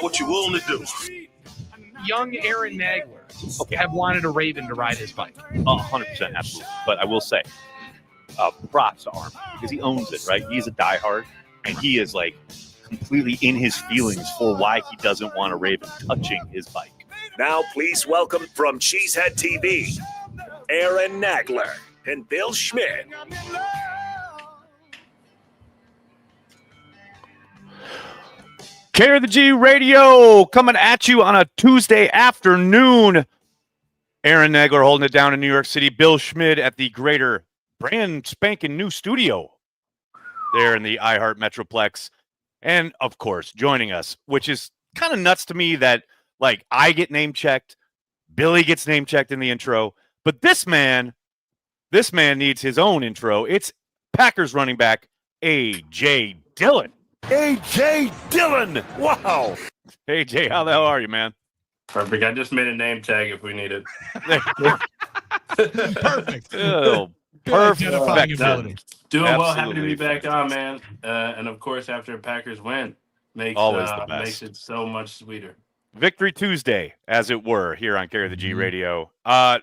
what you're willing to do. Young Aaron Nagler have wanted a Raven to ride his bike. 100%, absolutely. But I will say, props to Arm because he owns it, right? He's a diehard, and he is like completely in his feelings for why he doesn't want a Raven touching his bike. Now, please welcome from Cheesehead TV, Aaron Nagler and Bill Schmid. Care the G Radio coming at you on a Tuesday afternoon. Aaron Nagler holding it down in New York City. Bill Schmid at the greater brand spanking new studio there in the iHeart Metroplex. And, of course, joining us, which is kind of nuts to me that, like, I get name-checked, Billy gets name-checked in the intro, but this man needs his own intro. It's Packers running back AJ Dillon. AJ Dillon! Wow! AJ, how the hell are you, man? Perfect. I just made a name tag if we need it. Perfect. Oh, perfect. Doing Absolutely well. Happy to be back on, man. And of course, after Packers win, makes it so much sweeter. Victory Tuesday, as it were, here on Carry the G Radio. I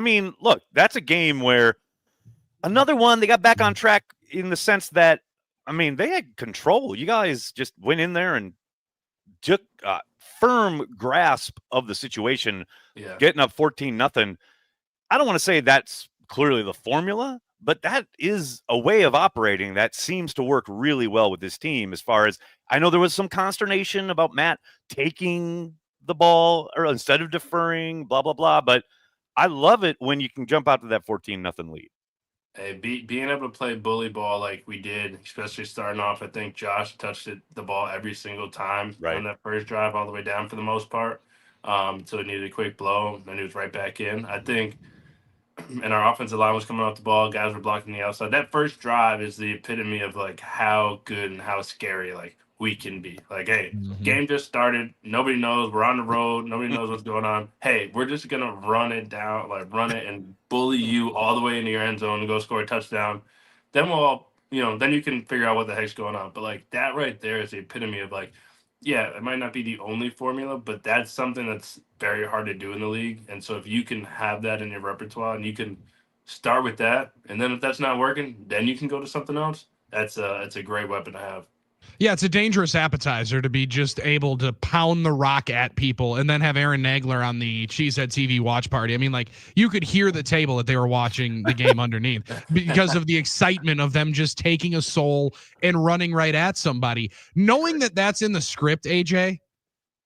mean, look, that's a game where another one, they got back on track in the sense that, I mean, they had control. You guys just went in there and took firm grasp of the situation, getting up 14-0. I don't want to say that's clearly the formula, but that is a way of operating that seems to work really well with this team. As far as I know, there was some consternation about Matt taking the ball or instead of deferring, blah, blah, blah. But I love it when you can jump out to that 14-0 lead. Hey, being able to play bully ball like we did, especially starting off, I think Josh touched the ball every single time on that first drive all the way down for the most part. So it needed a quick blow, then he was right back in. I think, and our offensive line was coming off the ball, guys were blocking the outside. That first drive is the epitome of like how good and how scary like we can be. Like, hey, game just started. Nobody knows. We're on the road. Nobody knows what's going on. Hey, we're just going to run it down, like run it and bully you all the way into your end zone and go score a touchdown. Then we'll all, then you can figure out what the heck's going on. But like that right there is the epitome of like, yeah, it might not be the only formula, but that's something that's very hard to do in the league. And so if you can have that in your repertoire and you can start with that, and then if that's not working, then you can go to something else. It's a great weapon to have. Yeah, it's a dangerous appetizer to be just able to pound the rock at people and then have Aaron Nagler on the Cheesehead TV watch party. I mean, like, you could hear the table that they were watching the game underneath because of the excitement of them just taking a soul and running right at somebody. Knowing that that's in the script, AJ,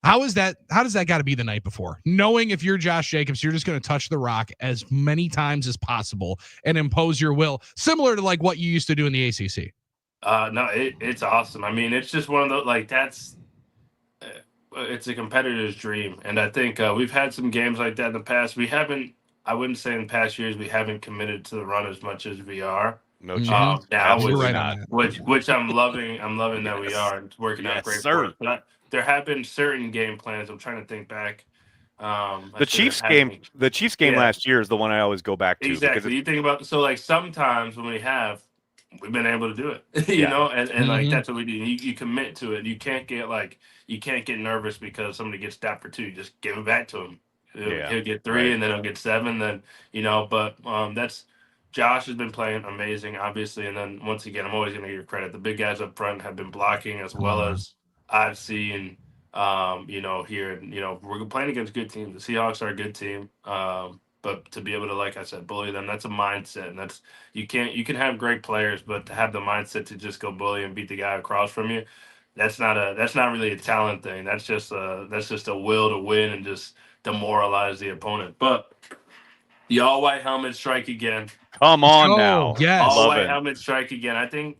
how does that got to be the night before? Knowing if you're Josh Jacobs, you're just going to touch the rock as many times as possible and impose your will, similar to like what you used to do in the ACC. No, it's awesome. I mean, it's just one of those, like, it's a competitor's dream. And I think we've had some games like that in the past. I wouldn't say in past years, we haven't committed to the run as much as we are. No chance. Now, which I'm loving. I'm loving that we are. It's working out great for us. But there have been certain game plans. I'm trying to think back. The Chiefs game last year is the one I always go back to. Exactly. You think about, so like sometimes when we've been able to do it, you know, and like that's what we do. You commit to it. You can't get nervous because somebody gets stopped for 2. Just give it back to him. He'll get 3 and then he'll get 7. Then but that's Josh has been playing amazing, obviously. And then once again, I'm always going to give credit. The big guys up front have been blocking as well as I've seen. Here, we're playing against good teams. The Seahawks are a good team. But to be able to, like I said, bully them, that's a mindset. And that's you can have great players, but to have the mindset to just go bully and beat the guy across from you, that's not really a talent thing. That's just a will to win and just demoralize the opponent. But the all-white helmet strike again. Come on now. Yes. All-white helmet strike again. I think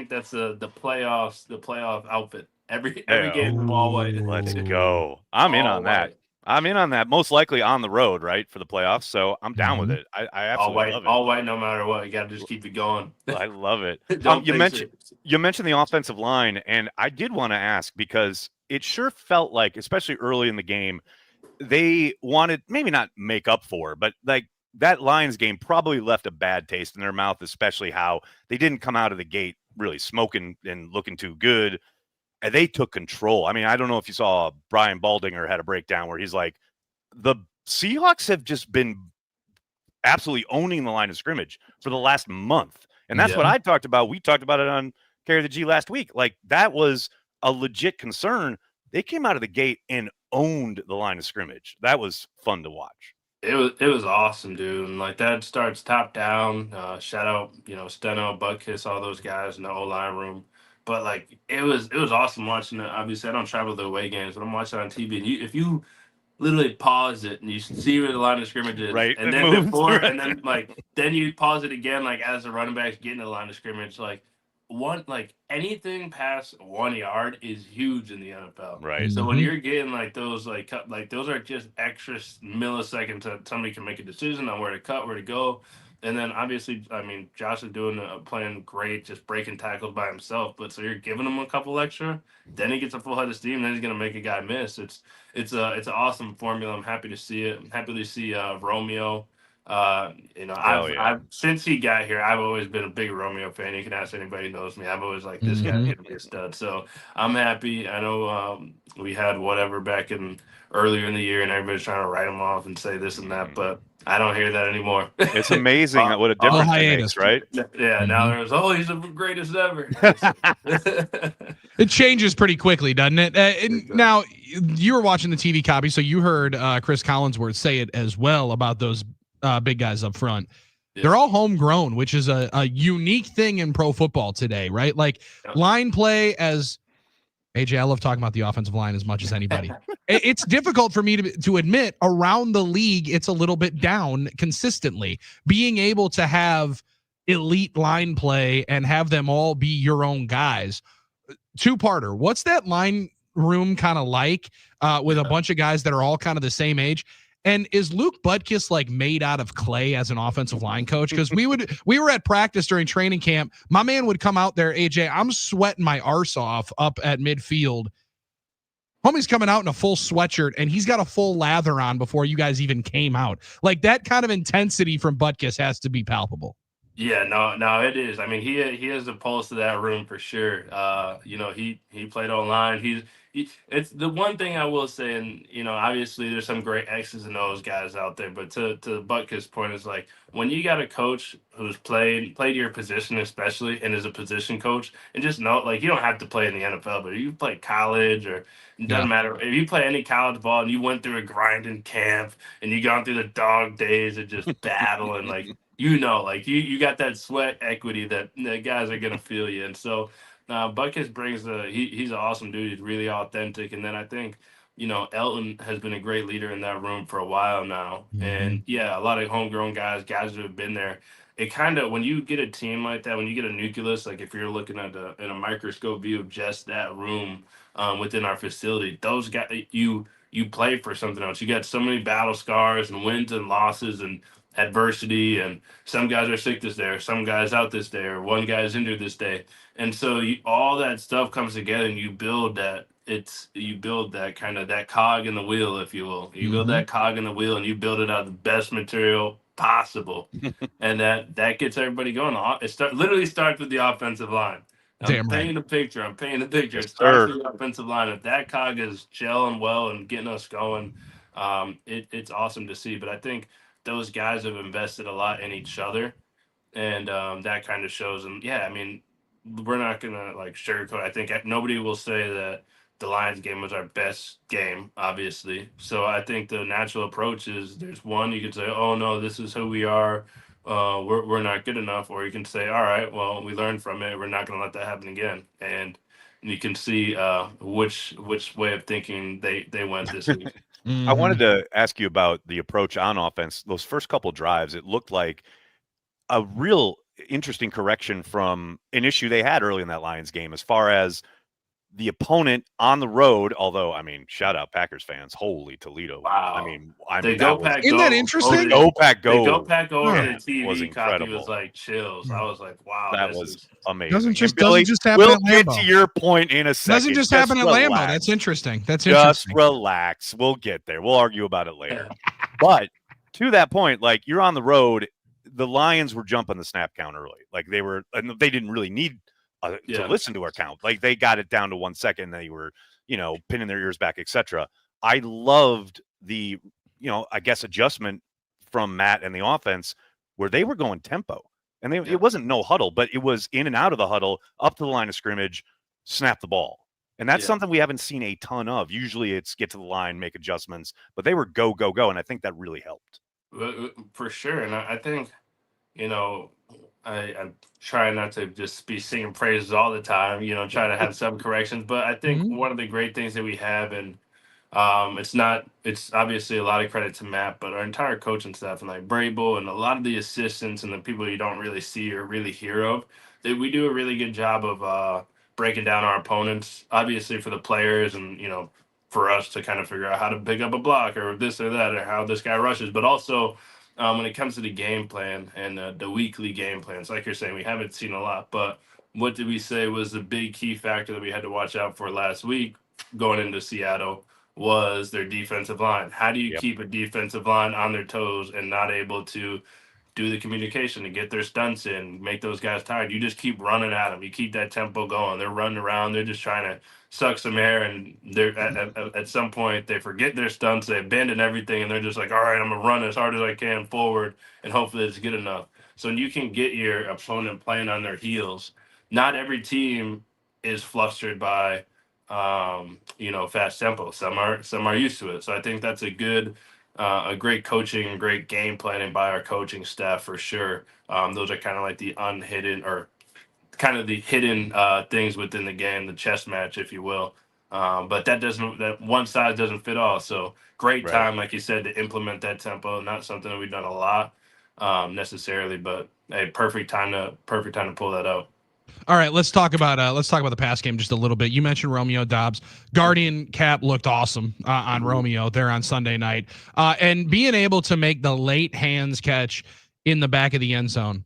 that's the playoff outfit. Every game all white. Let's go. I'm in on that. I'm in on that. Most likely on the road, right, for the playoffs. So I'm down with it. I absolutely love it. All white, no matter what. You got to just keep it going. I love it. You mentioned the offensive line, and I did want to ask because it sure felt like, especially early in the game, they wanted maybe not make up for, but like that Lions game probably left a bad taste in their mouth, especially how they didn't come out of the gate really smoking and looking too good. and they took control. I mean, I don't know if you saw Brian Baldinger had a breakdown where he's like, the Seahawks have just been absolutely owning the line of scrimmage for the last month. And that's what I talked about. We talked about it on Carry the G last week. Like, that was a legit concern. They came out of the gate and owned the line of scrimmage. That was fun to watch. It was awesome, dude. And like that starts top down. Shout out, Steno, Butkus, all those guys in the O-line room. But like it was awesome watching it. Obviously, I don't travel to the away games, but I'm watching it on TV. And if you literally pause it and you see where the line of scrimmage is, right, and then before, and then then you pause it again, like as the running back's getting to the line of scrimmage, anything past 1 yard is huge in the NFL. Right. So when you're getting those those are just extra milliseconds that somebody can make a decision on where to cut, where to go. And then obviously, I mean, Josh is playing great, just breaking tackles by himself. But so you're giving him a couple extra, then he gets a full head of steam, then he's gonna make a guy miss. It's an awesome formula. I'm happy to see it. I'm happy to see Romeo. I've since he got here, I've always been a big Romeo fan. You can ask anybody who knows me. I've always like this guy's gonna be a stud. So I'm happy. I know we had whatever back in earlier in the year, and everybody's trying to write him off and say this and that, but I don't hear that anymore. It's amazing what a difference it makes, right? Yeah. Now there's he's the greatest ever. It changes pretty quickly, doesn't it? Now you were watching the TV copy, so you heard Chris Collinsworth say it as well about those big guys up front. They're all homegrown, which is a unique thing in pro football today, right? Like line play, as AJ, I love talking about the offensive line as much as anybody. It's difficult for me to admit around the league, it's a little bit down consistently. Being able to have elite line play and have them all be your own guys. Two-parter. What's that line room kind of like with a bunch of guys that are all kind of the same age? And is Luke Butkus like made out of clay as an offensive line coach? Because we were at practice during training camp. My man would come out there, AJ, I'm sweating my arse off up at midfield. Homie's coming out in a full sweatshirt, and he's got a full lather on before you guys even came out. Like, that kind of intensity from Butkus has to be palpable. Yeah, no, it is. I mean, he has the pulse of that room for sure. He played online. It's the one thing I will say, and obviously there's some great X's and O's guys out there, but to Butkus' point is like when you got a coach who's played your position especially and is a position coach, and just know like you don't have to play in the NFL, but if you play college or it doesn't matter if you play any college ball and you went through a grinding camp and you gone through the dog days of just battling like. You you got that sweat equity that guys are gonna feel you, and so Butkus brings he's an awesome dude. He's really authentic, and then I think Elton has been a great leader in that room for a while now, and a lot of homegrown guys who have been there. It kind of when you get a team like that, when you get a nucleus, like if you're looking at in a microscope view of just that room within our facility, those guys you play for something else. You got so many battle scars and wins and losses and adversity, and some guys are sick this day, or some guys out this day, or one guy is injured this day, and so all that stuff comes together, and you build that kind of that cog in the wheel, if you will. You build that cog in the wheel, and you build it out of the best material possible, and that gets everybody going. Literally starts with the offensive line. I'm painting the picture. It starts with the offensive line. If that cog is gelling well and getting us going, it's awesome to see. But I think those guys have invested a lot in each other, and that kind of shows. And I mean, we're not gonna like sugarcoat. I think nobody will say that the Lions game was our best game, obviously. So I think the natural approach is there's one you can say, oh no, this is who we are. We're not good enough, or you can say, all right, well, we learned from it. We're not gonna let that happen again. And you can see which way of thinking they went this week. I wanted to ask you about the approach on offense. Those first couple drives, it looked like a real interesting correction from an issue they had early in that Lions game as far as the opponent on the road. Although, I mean, shout out Packers fans. Holy Toledo. Wow. I mean, isn't that interesting? Go Pack Go. They go Pack Go over the TV was copy was like chills. I was like, wow. That was amazing. Doesn't just happen we'll at Lambeau. get to your point in a second. Doesn't just happen at Lambeau. That's interesting. Just relax. We'll get there. We'll argue about it later. But to that point, like you're on the road, the Lions were jumping the snap count early. Like they didn't really need to listen to our count. Like they got it down to 1 second. They were, pinning their ears back, etc. I loved the, I guess adjustment from Matt and the offense where they were going tempo. And it wasn't no huddle, but it was in and out of the huddle, up to the line of scrimmage, snap the ball. And that's something we haven't seen a ton of. Usually it's get to the line, make adjustments, but they were go, go, go. And I think that really helped. For sure. And I think, I'm trying not to just be singing praises all the time, try to have some corrections. But I think one of the great things that we have, and it's obviously a lot of credit to Matt, but our entire coaching staff and like Brable and a lot of the assistants and the people you don't really see or really hear of, that we do a really good job of breaking down our opponents, obviously for the players and, for us to kind of figure out how to pick up a block or this or that or how this guy rushes, but also when it comes to the game plan and the weekly game plans, like you're saying, we haven't seen a lot, but what did we say was the big key factor that we had to watch out for last week going into Seattle was their defensive line. How do you keep a defensive line on their toes and not able to do the communication to get their stunts in, make those guys tired? You just keep running at them. You keep that tempo going. They're running around. They're just trying to suck some air, and they're at some point they forget their stunts. They abandon everything, and they're just like, all right, I'm going to run as hard as I can forward, and hopefully it's good enough. So when you can get your opponent playing on their heels, not every team is flustered by fast tempo. Some are used to it. So I think that's a great coaching, great game planning by our coaching staff for sure. Those are kind of like the unhidden or kind of the hidden things within the game, the chess match, if you will. But that one size doesn't fit all. So great time, like you said, to implement that tempo. Not something that we've done a lot necessarily, but a perfect time to pull that out. All right, let's talk about the pass game just a little bit. You mentioned Romeo Doubs. Guardian cap looked awesome on Romeo there on Sunday night. And being able to make the late hands catch in the back of the end zone.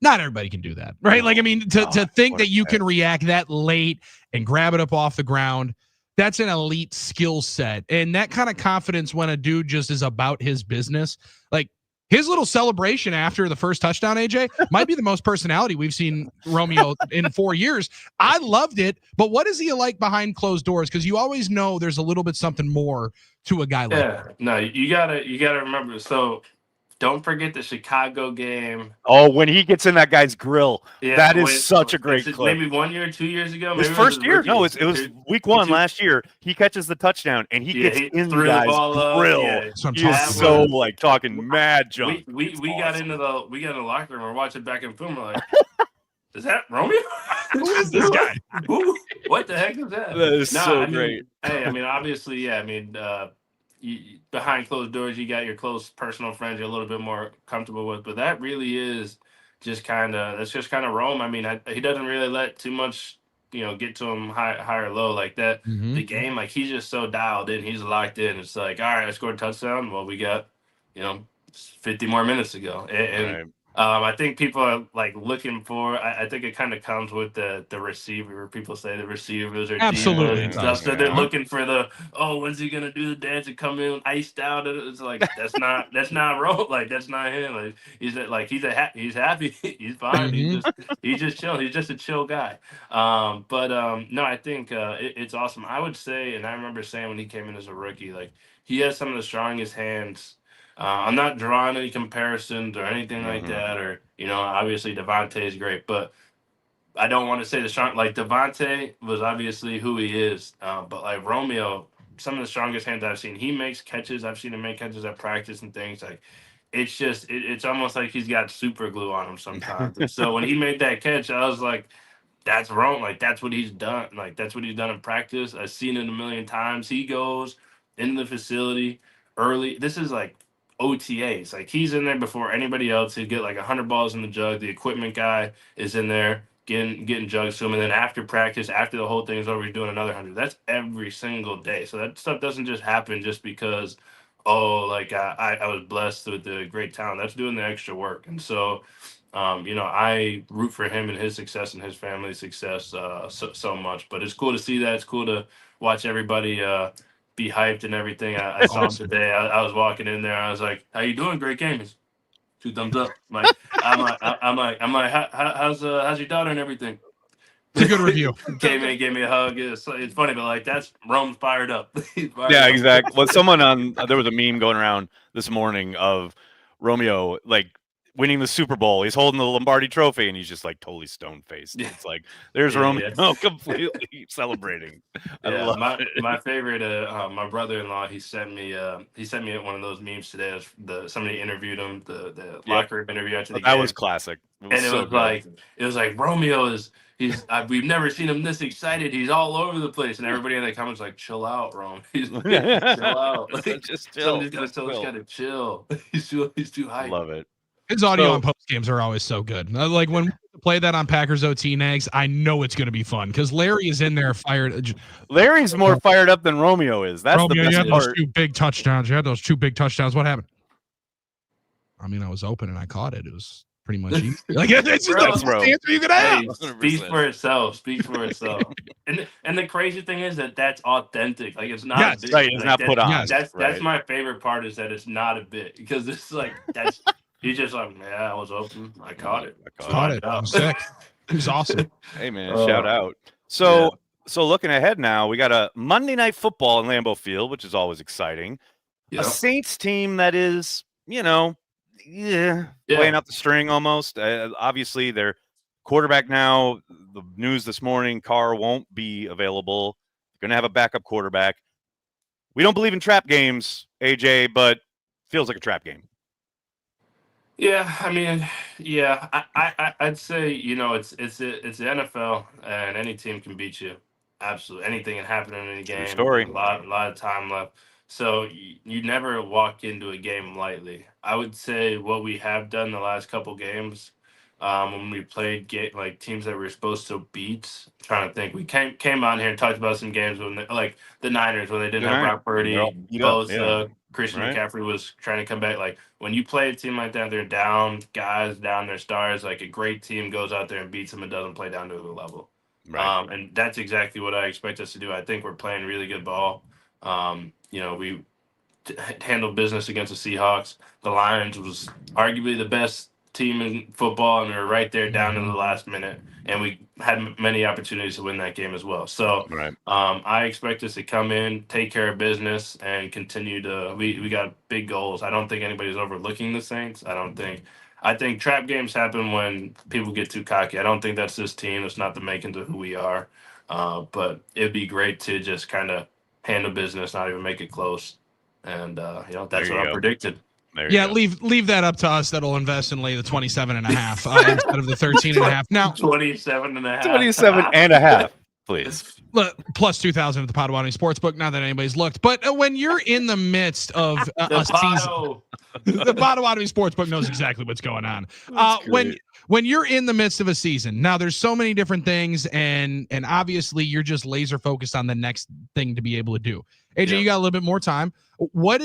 Not everybody can do that, right? Like, I mean, to think that you can react that late and grab it up off the ground, that's an elite skill set. And that kind of confidence when a dude just is about his business, like, his little celebration after the first touchdown, AJ, might be the most personality we've seen Romeo in 4 years. I loved it, but what is he like behind closed doors? Because you always know there's a little bit something more to a guy like that. No, you gotta remember. So don't forget the Chicago game. Oh, when he gets in that guy's grill, that is such a great clip. Maybe 1 year, 2 years ago. His first year. No, it was week one last year. He catches the touchdown and he gets in the guy's grill. He is so like talking mad junk. We got into the locker room. We're watching back in film. We're like, is that Romeo? Who is this guy? What the heck is that? That is so great. Hey, I mean, obviously, behind closed doors, you got your close personal friends you're a little bit more comfortable with, but that really is just kind of Rome. I mean, he doesn't really let too much, get to him high or low like that. The game, like he's just so dialed in, he's locked in. It's like, all right, I scored a touchdown. Well, we got, 50 more minutes to go. And I think people are like looking for. I think it kind of comes with the receiver. People say the receivers are absolutely and stuff. So they're looking for when's he gonna do the dance and come in iced out? It's like that's not Rome. Like that's not him. Like he's happy. He's fine. He's just chill. He's just a chill guy. No, I think it's awesome. I would say, and I remember saying when he came in as a rookie, like he has some of the strongest hands. I'm not drawing any comparisons or anything like that, or obviously Devontae is great, but I don't want to say the strong. Like Devontae was obviously who he is, but like Romeo, some of the strongest hands I've seen. He makes catches. I've seen him make catches at practice and things. Like it's just it's almost like he's got super glue on him sometimes. And so when he made that catch, I was like, that's Rome. Like that's what he's done. Like that's what he's done in practice. I've seen it a million times. He goes into the facility early. This is like OTAs. Like he's in there before anybody else. He'd get like 100 balls in the jug. The equipment guy is in there getting jugs to him, and then after practice, after the whole thing is over, he's doing another 100. That's every single day. So that stuff doesn't just happen just because I was blessed with the great talent. That's doing the extra work. And so I root for him and his success and his family's success so much. But it's cool to see that. It's cool to watch everybody be hyped and everything. I saw him today. I was walking in there. I was like, "How you doing? Great game." He's 2 thumbs up. I'm like, how's your daughter and everything? It's a good review. Came in, gave me a hug. It's funny, but like that's Rome's fired up. Yeah, exactly. Well, someone there was a meme going around this morning of Romeo like winning the Super Bowl. He's holding the Lombardi Trophy, and he's just like totally stone faced. Yeah. It's like there's Romeo completely celebrating. I love it. My favorite, my brother-in-law, he sent me one of those memes today. Somebody interviewed him, the locker room interview after the game. That was classic. It was like Romeo is. We've never seen him this excited. He's all over the place, and everybody in the comments like, "Chill out, Rome. He's chill out. Just chill. Somebody's gotta tell this guy to chill. He's too hyped." Love it. His audio on post games are always so good. Like when we play that on Packers OT Nags, I know it's going to be fun because Larry is in there fired. Larry's more fired up than Romeo is. That's Romeo, the best you had part. those 2 big touchdowns. What happened? I mean, I was open and I caught it. It was pretty much easy. Like it's just the best answer you could have. Speaks for itself. And the crazy thing is that's authentic. Like it's not a bit. Right, it's not put on. Yes. That's my favorite part is that it's not a bit because it's like that's he's just like, yeah, I was open. I caught it. I'm sick. It was awesome. Hey man, shout out. So looking ahead now, we got a Monday Night Football in Lambeau Field, which is always exciting. A Saints team that is, playing out the string almost. Obviously, their quarterback now, the news this morning, Carr won't be available. Going to have a backup quarterback. We don't believe in trap games, AJ, but feels like a trap game. Yeah, I mean, I'd say it's the NFL and any team can beat you. Absolutely, anything can happen in any game. Story. A lot of time left, so you never walk into a game lightly. I would say what we have done the last couple games, when we played like teams that we were supposed to beat. I'm trying to think, we came on here and talked about some games when like the Niners when they didn't have Brock Purdy, Christian McCaffrey was trying to come back. Like when you play a team like that, they're down guys, down their stars. Like a great team goes out there and beats them and doesn't play down to the level. Right. And that's exactly what I expect us to do. I think we're playing really good ball. We handled business against the Seahawks. The Lions was arguably the best team in football, and we were right there down to the last minute. And we had many opportunities to win that game as well. So I expect us to come in, take care of business, and continue to. We got big goals. I don't think anybody's overlooking the Saints. I think trap games happen when people get too cocky. I don't think that's this team. It's not the makings of who we are. But it'd be great to just kind of handle business, not even make it close. And that's what I'm predicted. Leave that up to us. That'll invest and lay the 27.5 instead of the 13.5. Now 27.5. 27.5, please. Plus 2,000 at the Potawatomi Sportsbook. Not that anybody's looked, but when you're in the midst of a season, the Potawatomi Sportsbook knows exactly what's going on. When you're in the midst of a season, now there's so many different things, and obviously you're just laser focused on the next thing to be able to do. AJ, you got a little bit more time. What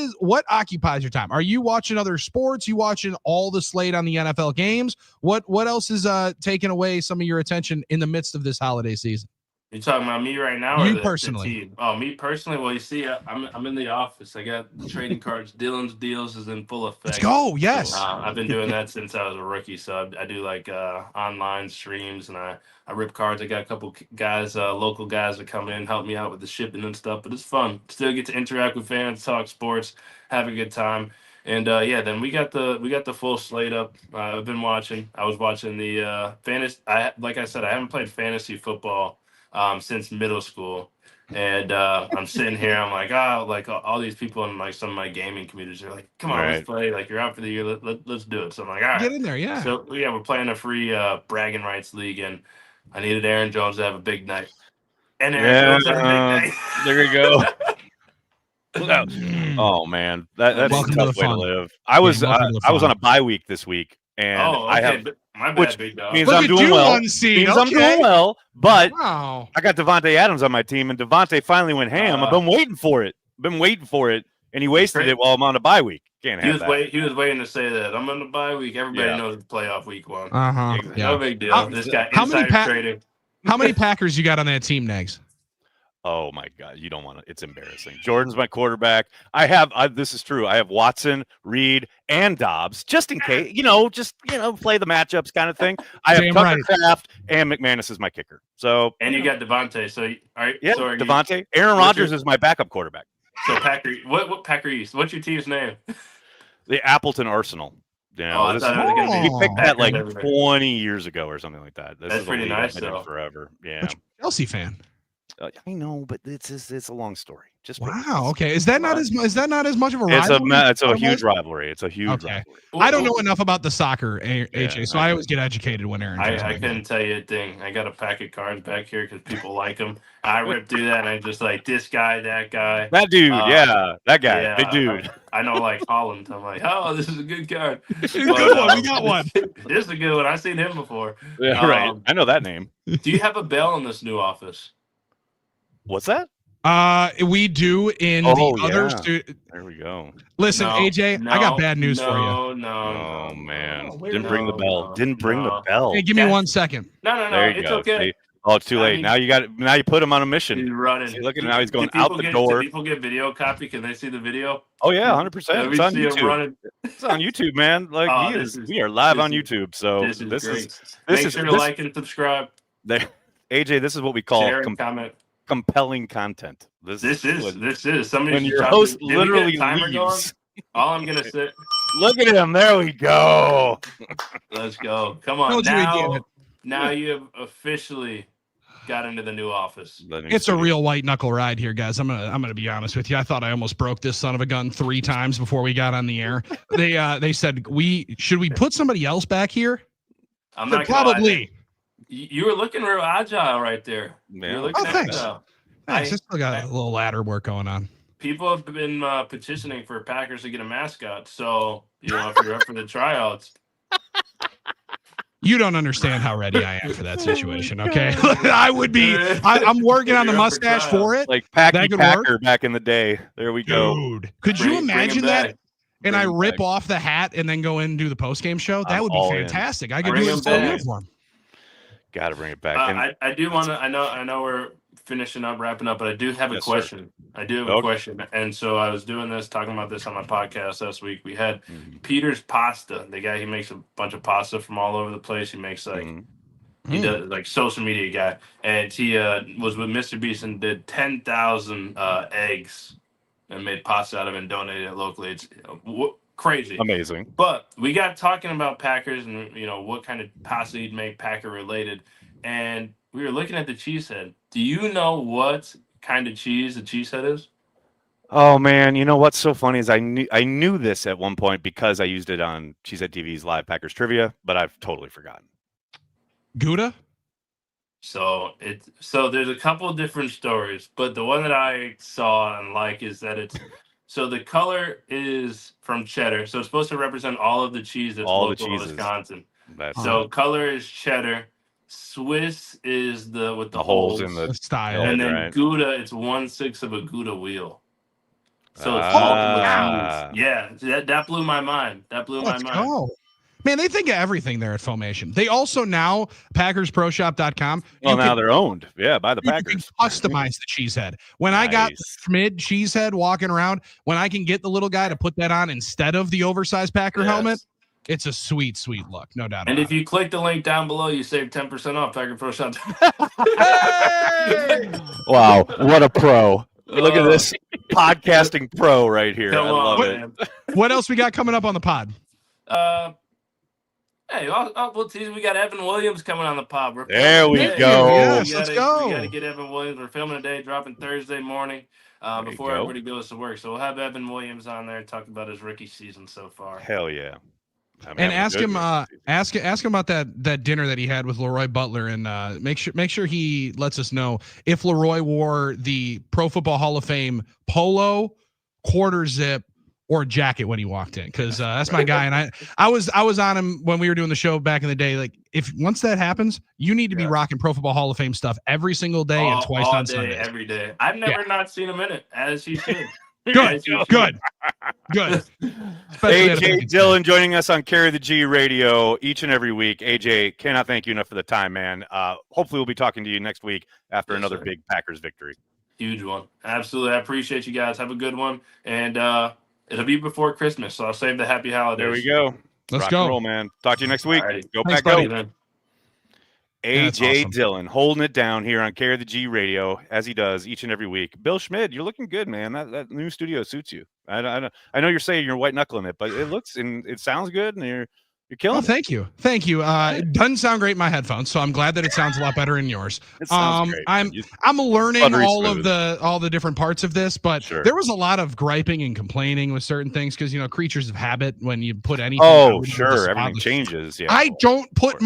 occupies your time? Are you watching other sports? You watching all the slate on the NFL games? What else is taking away some of your attention in the midst of this holiday season? You talking about me right now? You personally? The team? Oh, me personally. Well, you see, I'm in the office. I got trading cards. Dylan's deals is in full effect. Let's go. Yes. I've been doing that since I was a rookie. So I do like online streams and I rip cards. I got a couple guys, local guys that come in, help me out with the shipping and stuff. But it's fun. Still get to interact with fans, talk sports, have a good time. And then we got the full slate up. I've been watching. I was watching the fantasy. Like I said, I haven't played fantasy football since middle school, and I'm sitting here. I'm like, all these people in like some of my gaming communities are like, come on, let's play. Like you're out for the year. Let's do it. So I'm like, all right, get in there, yeah. So we're playing a free bragging rights league, and I needed Aaron Jones to have a big night. And Aaron Jones had a big night. There you go. Oh man, that's a tough way to live. I was on a bye week this week, and I have. My bad, big dog. Means I'm doing well. I'm doing well, but I got Devontae Adams on my team, and Devontae finally went ham. I've been waiting for it. And he wasted it while I'm on a bye week. Can't have that. He was waiting to say that. I'm on the bye week. Everybody knows it's playoff week one. Yeah. No big deal. This guy insider trading. How many Packers you got on that team, Nags? Oh my God, you don't want to. It's embarrassing. Jordan's my quarterback. This is true. I have Watson, Reed, and Dobbs, just in case. Play the matchups kind of thing. I have Damn Tucker right. Kraft and McManus is my kicker. So And you got Devontae. So all right, yeah, so Devontae. Aaron Rodgers is my backup quarterback. So Packer, what Packer East? What's your team's name? The Appleton Arsenal. I thought it was going to we be picked that like Packers 20 years ago or something like that. This That's is pretty a league nice, I've been in though. forever. Yeah, But you're a Chelsea fan. I know, but it's a long story. Just Wow. Okay. Is that not as much of a it's rivalry? a huge rivalry. It's a huge rivalry. I don't know enough about the soccer, AJ, so I always get educated when Aaron. I couldn't tell you a thing. I got a pack of cards back here because people like them. I ripped through that and I just like this guy, that guy, that dude, that guy, yeah, big dude. I know, like Holland. I'm like, oh, this is a good card. Good one. We got one. This is a good one. I've seen him before. Yeah, right. I know that name. Do you have a bell in this new office? What's that? We do in the other studio. There we go. Listen, AJ, I got bad news for you. No, man. Didn't bring the bell. Didn't bring the bell. Hey, give me 1 second. No. There you It's go. okay. See? Oh, it's too late. Now you put him on a mission. He's running. See, look at him now. He's going Do out the door. Do people get video copy? Can they see the video? Oh yeah, 100%. It's on YouTube. It's It's on YouTube, man. Like we are live on YouTube. So this is Make sure to like and subscribe. AJ, this is what we call Share and comment. Compelling content. This is somebody when your host literally leaves. All I'm gonna say. Look at him. There we go. Let's go. Come on. Now you have officially got into the new office. It's a real white knuckle ride here, guys. I'm gonna be honest with you. I thought I almost broke this son of a gun 3 times before we got on the air. They said should we put somebody else back here? I'm not probably. You were looking real agile right there. Yeah. Thanks. I still got a little ladder work going on. People have been petitioning for Packers to get a mascot. So, if you're up for the tryouts. You don't understand how ready I am for that situation, okay? I would be. I'm working on the mustache for it. Like Packer back in the day. There we go. Dude, could you imagine that? And I rip off the hat and then go in and do the post-game show? That would be fantastic. I could do it in full uniform. Got to bring it back. I do want to. I know we're wrapping up, but I do have a question. Sir. I do have a question, and so I was talking about this on my podcast last week. We had Peter's Pasta, the guy. He makes a bunch of pasta from all over the place. He makes he does like social media guy, and he was with Mr. Beast and did 10,000 eggs and made pasta out of it and donated it locally. It's crazy, amazing. But we got talking about Packers and what kind of pasta you'd make Packer related, and we were looking at the Cheesehead. Do you know what kind of cheese a Cheesehead is? Oh man, you know what's so funny is I knew this at one point because I used it on Cheesehead TV's live Packers trivia, but I've totally forgotten. Gouda? So there's a couple of different stories, but the one that I saw and like is that it's so the color is from cheddar, so it's supposed to represent all of the cheese that's local in Wisconsin. Color is cheddar. Swiss is with the holes in the style, and then Gouda, it's 1/6 of a Gouda wheel. So it's multiple cheese. Yeah, that blew my mind. Let's go. Man, they think of everything there at Foamation. They also now PackersProShop.com. Well, now they're owned, by the Packers. You can customize the Cheesehead. When I got the Schmid Cheesehead walking around, when I can get the little guy to put that on instead of the oversized Packer helmet, it's a sweet, sweet look, no doubt. And if you click the link down below, you save 10% off Packer Pro Shop. Wow, what a pro! Look at this podcasting pro right here. I love it. What else we got coming up on the pod? Hey, we'll tease. We got Evan Williams coming on the pod. There we go. Yes, let's go. We got to get Evan Williams. We're filming today, dropping Thursday morning before everybody goes to work. So we'll have Evan Williams on there talk about his rookie season so far. Hell yeah. And ask him about that dinner that he had with Leroy Butler, and make sure he lets us know if Leroy wore the Pro Football Hall of Fame polo, quarter zip, or jacket when he walked in, because that's my guy. And I was on him when we were doing the show back in the day. Like, if once that happens, you need to be rocking Pro Football Hall of Fame stuff every single day and twice on Sundays. Every day. I've never not seen him in it, as he should. Good. AJ Dillon joining us on Carry the G Radio each and every week. AJ, cannot thank you enough for the time, man. Hopefully we'll be talking to you next week after another big Packers victory. Huge one. Absolutely. I appreciate you guys. Have a good one. And it'll be before Christmas, so I'll save the happy holidays. There we go. Let's Rock go. and roll, man. Talk to you next week. Alrighty. Go Thanks, Pack, buddy. go. Man. AJ awesome. Dillon holding it down here on Carry the G Radio as he does each and every week. Bill Schmid, you're looking good, man. That new studio suits you. I know you're saying you're white knuckling it, but it looks and it sounds good, and you're killing Oh, thank you. Thank you. It doesn't sound great in my headphones, so I'm glad that it sounds a lot better in yours. it. Sounds great, man. I'm learning Buttery all smooth. of the different parts of this, but Sure. there was a lot of griping and complaining with certain things because creatures of habit. When you put anything, Oh, out into the sure. spot, Everything changes. Yeah. I don't put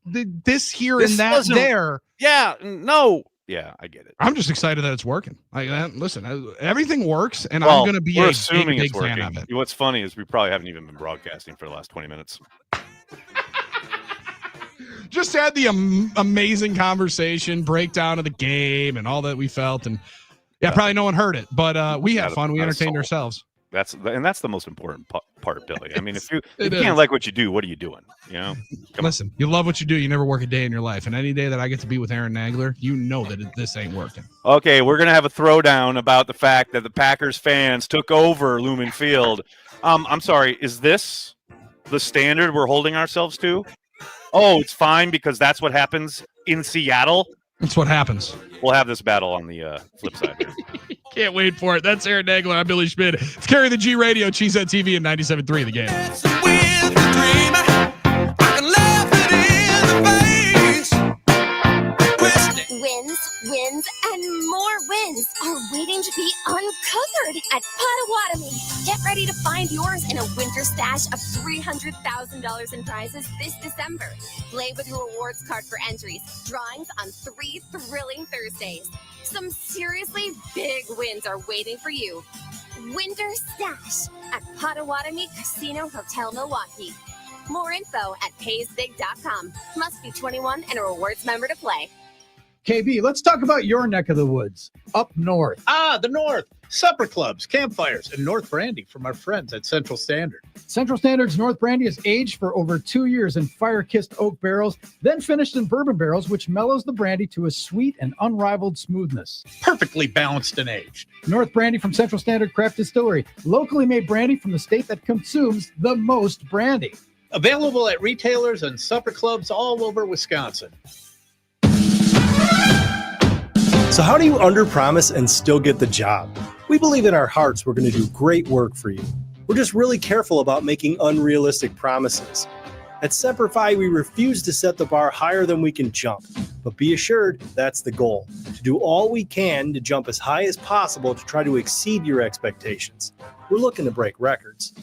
this here This and that doesn't- there. Yeah. No. Yeah, I get it. I'm just excited that it's working. Listen, everything works, and Well, I'm going to be we're a assuming big it's fan working. of it. What's funny is we probably haven't even been broadcasting for the last 20 minutes. Just had the amazing conversation, breakdown of the game, and all that we felt, and probably no one heard it, but we had fun. We entertained ourselves. That's the most important part, Billy. I mean, if you It can't is. like what you do, what are you doing? Listen, you love what you do. You never work a day in your life, and any day that I get to be with Aaron Nagler, you know that this ain't working. Okay, we're gonna have a throwdown about the fact that the Packers fans took over Lumen Field. I'm sorry, is this the standard we're holding ourselves to? Oh, it's fine because that's what happens in Seattle. That's what happens. We'll have this battle on the flip side here. Can't wait for it. That's Aaron Nagler. I'm Billy Schmid. It's Carry the G Radio, Cheesehead TV, and 97.3 The Game. Wins, and more wins are waiting to be uncovered at Potawatomi. Get ready to find yours in a winter stash of $300,000 in prizes this December. Play with your rewards card for entries, drawings on 3 thrilling Thursdays. Some seriously big wins are waiting for you. Winter Stash at Potawatomi Casino Hotel Milwaukee. More info at paysbig.com. Must be 21 and a rewards member to play. KB, let's talk about your neck of the woods, up north. The North. Supper clubs, campfires, and North Brandy from our friends at Central Standard. Central Standard's North Brandy is aged for over 2 years in fire-kissed oak barrels, then finished in bourbon barrels, which mellows the brandy to a sweet and unrivaled smoothness. Perfectly balanced and aged. North Brandy from Central Standard Craft Distillery, locally made brandy from the state that consumes the most brandy. Available at retailers and supper clubs all over Wisconsin. So how do you underpromise and still get the job? We believe in our hearts we're going to do great work for you. We're just really careful about making unrealistic promises. At Semperfi, we refuse to set the bar higher than we can jump. But be assured, that's the goal. To do all we can to jump as high as possible to try to exceed your expectations. We're looking to break records.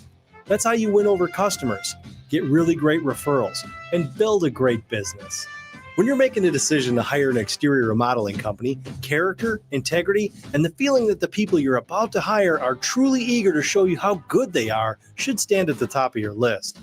That's how you win over customers, get really great referrals, and build a great business. When you're making a decision to hire an exterior remodeling company, character, integrity, and the feeling that the people you're about to hire are truly eager to show you how good they are should stand at the top of your list.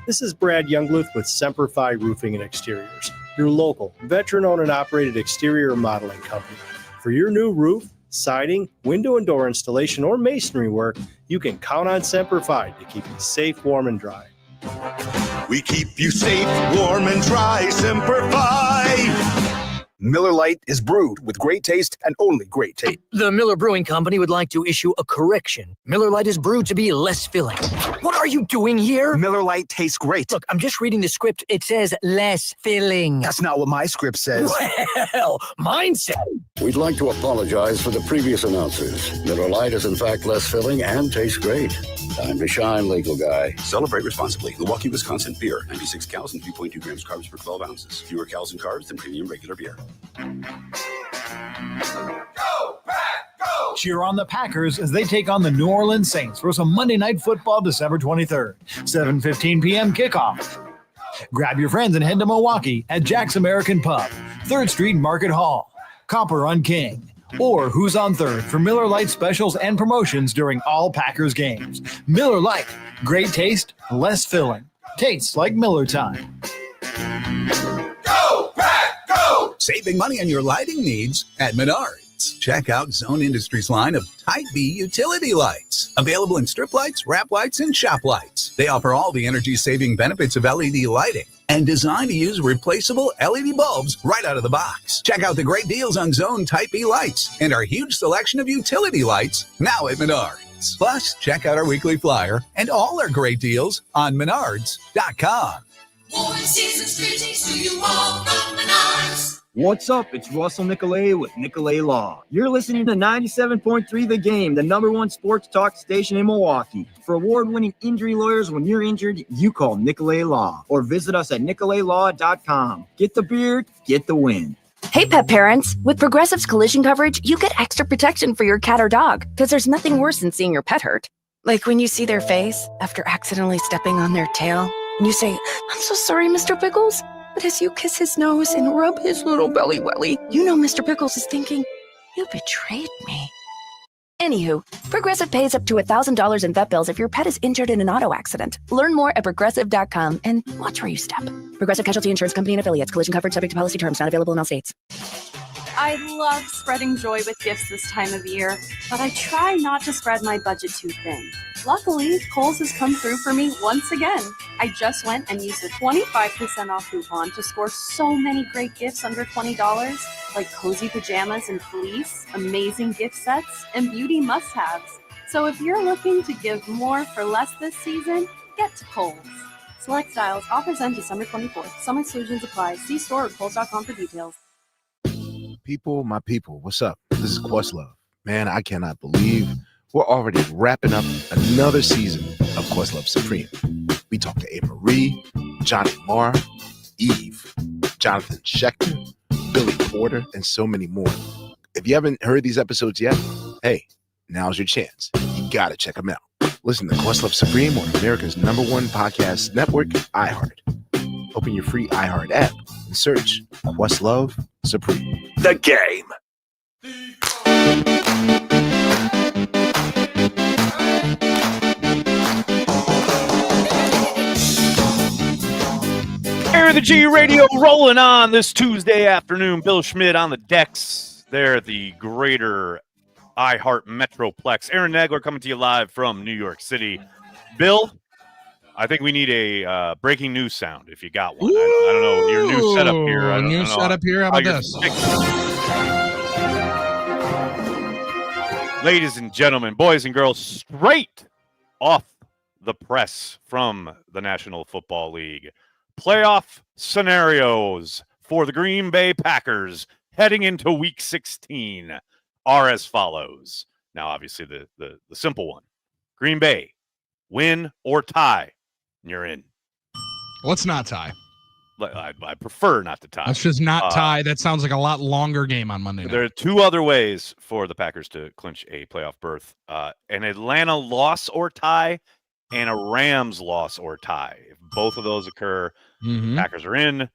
This is Brad Youngluth with Semperfi Roofing and Exteriors, your local, veteran-owned and operated exterior remodeling company. For your new roof, siding, window and door installation, or masonry work, you can count on Semperfi to keep you safe, warm, and dry. We keep you safe, warm, and dry. Semper Fi. Miller Lite is brewed with great taste and only great taste. The Miller Brewing Company would like to issue a correction. Miller Lite is brewed to be less filling. What are you doing here? Miller Lite tastes great. Look, I'm just reading the script. It says less filling. That's not what my script says. Well, mine said. We'd like to apologize for the previous announcers. Miller Lite is in fact less filling and tastes great. Time to shine, legal guy. Celebrate responsibly. Milwaukee, Wisconsin beer. 96 calories and 3.2 grams carbs per 12 ounces. Fewer calories and carbs than premium regular beer. Go, Pack, go! Cheer on the Packers as they take on the New Orleans Saints for some Monday Night Football December 23rd, 7:15 p.m. kickoff. Grab your friends and head to Milwaukee at Jack's American Pub, 3rd Street Market Hall, Copper on King, or Who's on Third for Miller Lite specials and promotions during all Packers games. Miller Lite, great taste, less filling. Tastes like Miller time. Go, Pack, go! Saving money on your lighting needs at Menards. Check out Zone Industries' line of Type B utility lights. Available in strip lights, wrap lights, and shop lights. They offer all the energy-saving benefits of LED lighting and designed to use replaceable LED bulbs right out of the box. Check out the great deals on Zone Type E lights and our huge selection of utility lights now at Menards. Plus, check out our weekly flyer and all our great deals on Menards.com. Warm season's greetings to you all from Menards. What's up? It's Russell Nicolay with Nicolay Law. You're listening to 97.3 The Game, the #1 sports talk station in Milwaukee. For award-winning injury lawyers, when you're injured, you call Nicolay Law or visit us at nicolaylaw.com. Get the beard, get the win. Hey, pet parents. With Progressive's collision coverage, you get extra protection for your cat or dog, because there's nothing worse than seeing your pet hurt. Like when you see their face after accidentally stepping on their tail, and you say, "I'm so sorry, Mr. Pickles." But as you kiss his nose and rub his little belly welly, you know Mr. Pickles is thinking, "You betrayed me." Anywho, Progressive pays up to $1,000 in vet bills if your pet is injured in an auto accident. Learn more at Progressive.com and watch where you step. Progressive Casualty Insurance Company and Affiliates. Collision coverage subject to policy terms. Not available in all states. I love spreading joy with gifts this time of year, but I try not to spread my budget too thin. Luckily, Kohl's has come through for me once again. I just went and used a 25% off coupon to score so many great gifts under $20, like cozy pajamas and fleece, amazing gift sets, and beauty must-haves. So if you're looking to give more for less this season, get to Kohl's. Select styles, offers end December 24th. Some exclusions apply. See store or Kohl's.com for details. People, my people, what's up? This is Questlove. Man, I cannot believe we're already wrapping up another season of Questlove Supreme. We talked to A. Marie, Johnny Marr, Eve, Jonathan Schechter, Billy Porter, and so many more. If you haven't heard these episodes yet, hey, now's your chance. You gotta check them out. Listen to Questlove Supreme on America's #1 podcast network, iHeart. Open your free iHeart app and search Questlove Supreme. The Game. Air of the G Radio rolling on this Tuesday afternoon. Bill Schmid on the decks there at the greater iHeart Metroplex. Aaron Nagler coming to you live from New York City. Bill, I think we need a breaking news sound if you got one. I don't know. Your new setup here. I don't know How about this? Ladies and gentlemen, boys and girls, straight off the press from the National Football League. Playoff scenarios for the Green Bay Packers heading into Week 16 are as follows. Now, obviously, the simple one. Green Bay, win or tie, and you're in. Let's not tie. I prefer not to tie. Let's just not tie. That sounds like a lot longer game on Monday night. There are two other ways for the Packers to clinch a playoff berth. An Atlanta loss or tie and a Rams loss or tie. If both of those occur, Packers are in.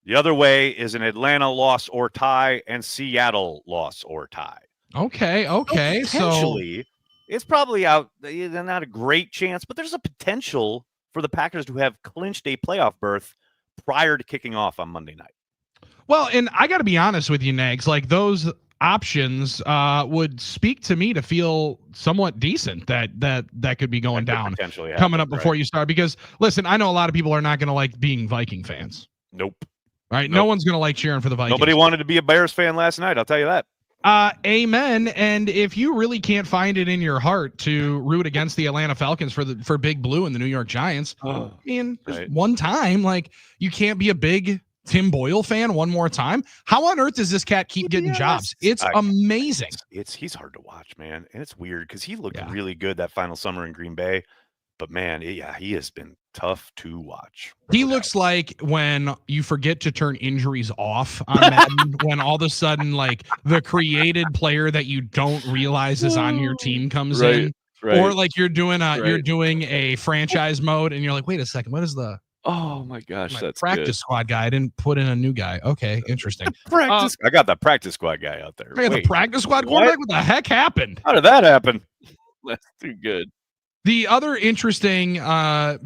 The other way is an Atlanta loss or tie and Seattle loss or tie. Okay. Potentially, it's probably out. Not a great chance, but there's a potential for the Packers to have clinched a playoff berth prior to kicking off on Monday night. Well, and I got to be honest with you, Nags, like those options would speak to me to feel somewhat decent that could be going down coming up before you start. Because listen, I know a lot of people are not going to like being Viking fans. Nope. Right? Nope. No one's going to like cheering for the Vikings. Nobody wanted to be a Bears fan last night. I'll tell you that. Amen. And if you really can't find it in your heart to root against the Atlanta Falcons for Big Blue and the New York Giants, one time, like you can't be a big Tim Boyle fan one more time. How on earth does this cat keep getting jobs? It's amazing. He's hard to watch, man. And it's weird because he looked really good that final summer in Green Bay. But man, he has been tough to watch. He looks like when you forget to turn injuries off on Madden, when all of a sudden, like the created player that you don't realize is on your team comes in, or like you're doing a franchise mode, and you're like, wait a second, what is the? Oh my gosh, that's practice good. Squad guy. I didn't put in a new guy. Okay, interesting. I got the practice squad guy out there. I got the practice squad quarterback. What the heck happened? How did that happen? That's too good. The other interesting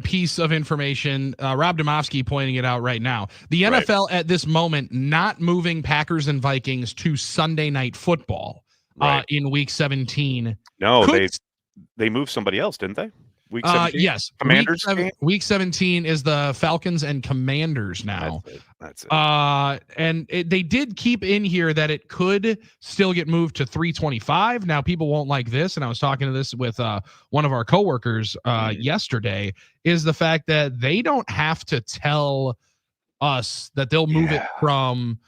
piece of information, Rob Domofsky pointing it out right now, the NFL at this moment not moving Packers and Vikings to Sunday Night Football in Week 17. No, they moved somebody else, didn't they? Week 17? Yes. Commanders game? Week 17 is the Falcons and Commanders now. That's it. And they did keep in here that it could still get moved to 325. Now, people won't like this, and I was talking to this with one of our coworkers yesterday, is the fact that they don't have to tell us that they'll move it from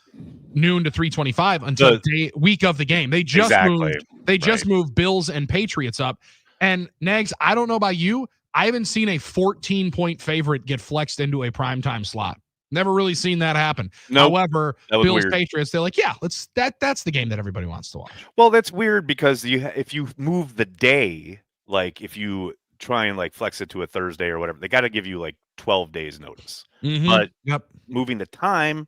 noon to 325 until week of the game. They just moved Bills and Patriots up. And Nags, I don't know about you, I haven't seen a 14-point favorite get flexed into a primetime slot. Never really seen that happen. However, Bills Patriots, they're like, yeah, that's the game that everybody wants to watch. Well, that's weird because if you move the day, like if you try and like flex it to a Thursday or whatever, they got to give you like 12 days notice. But moving the time,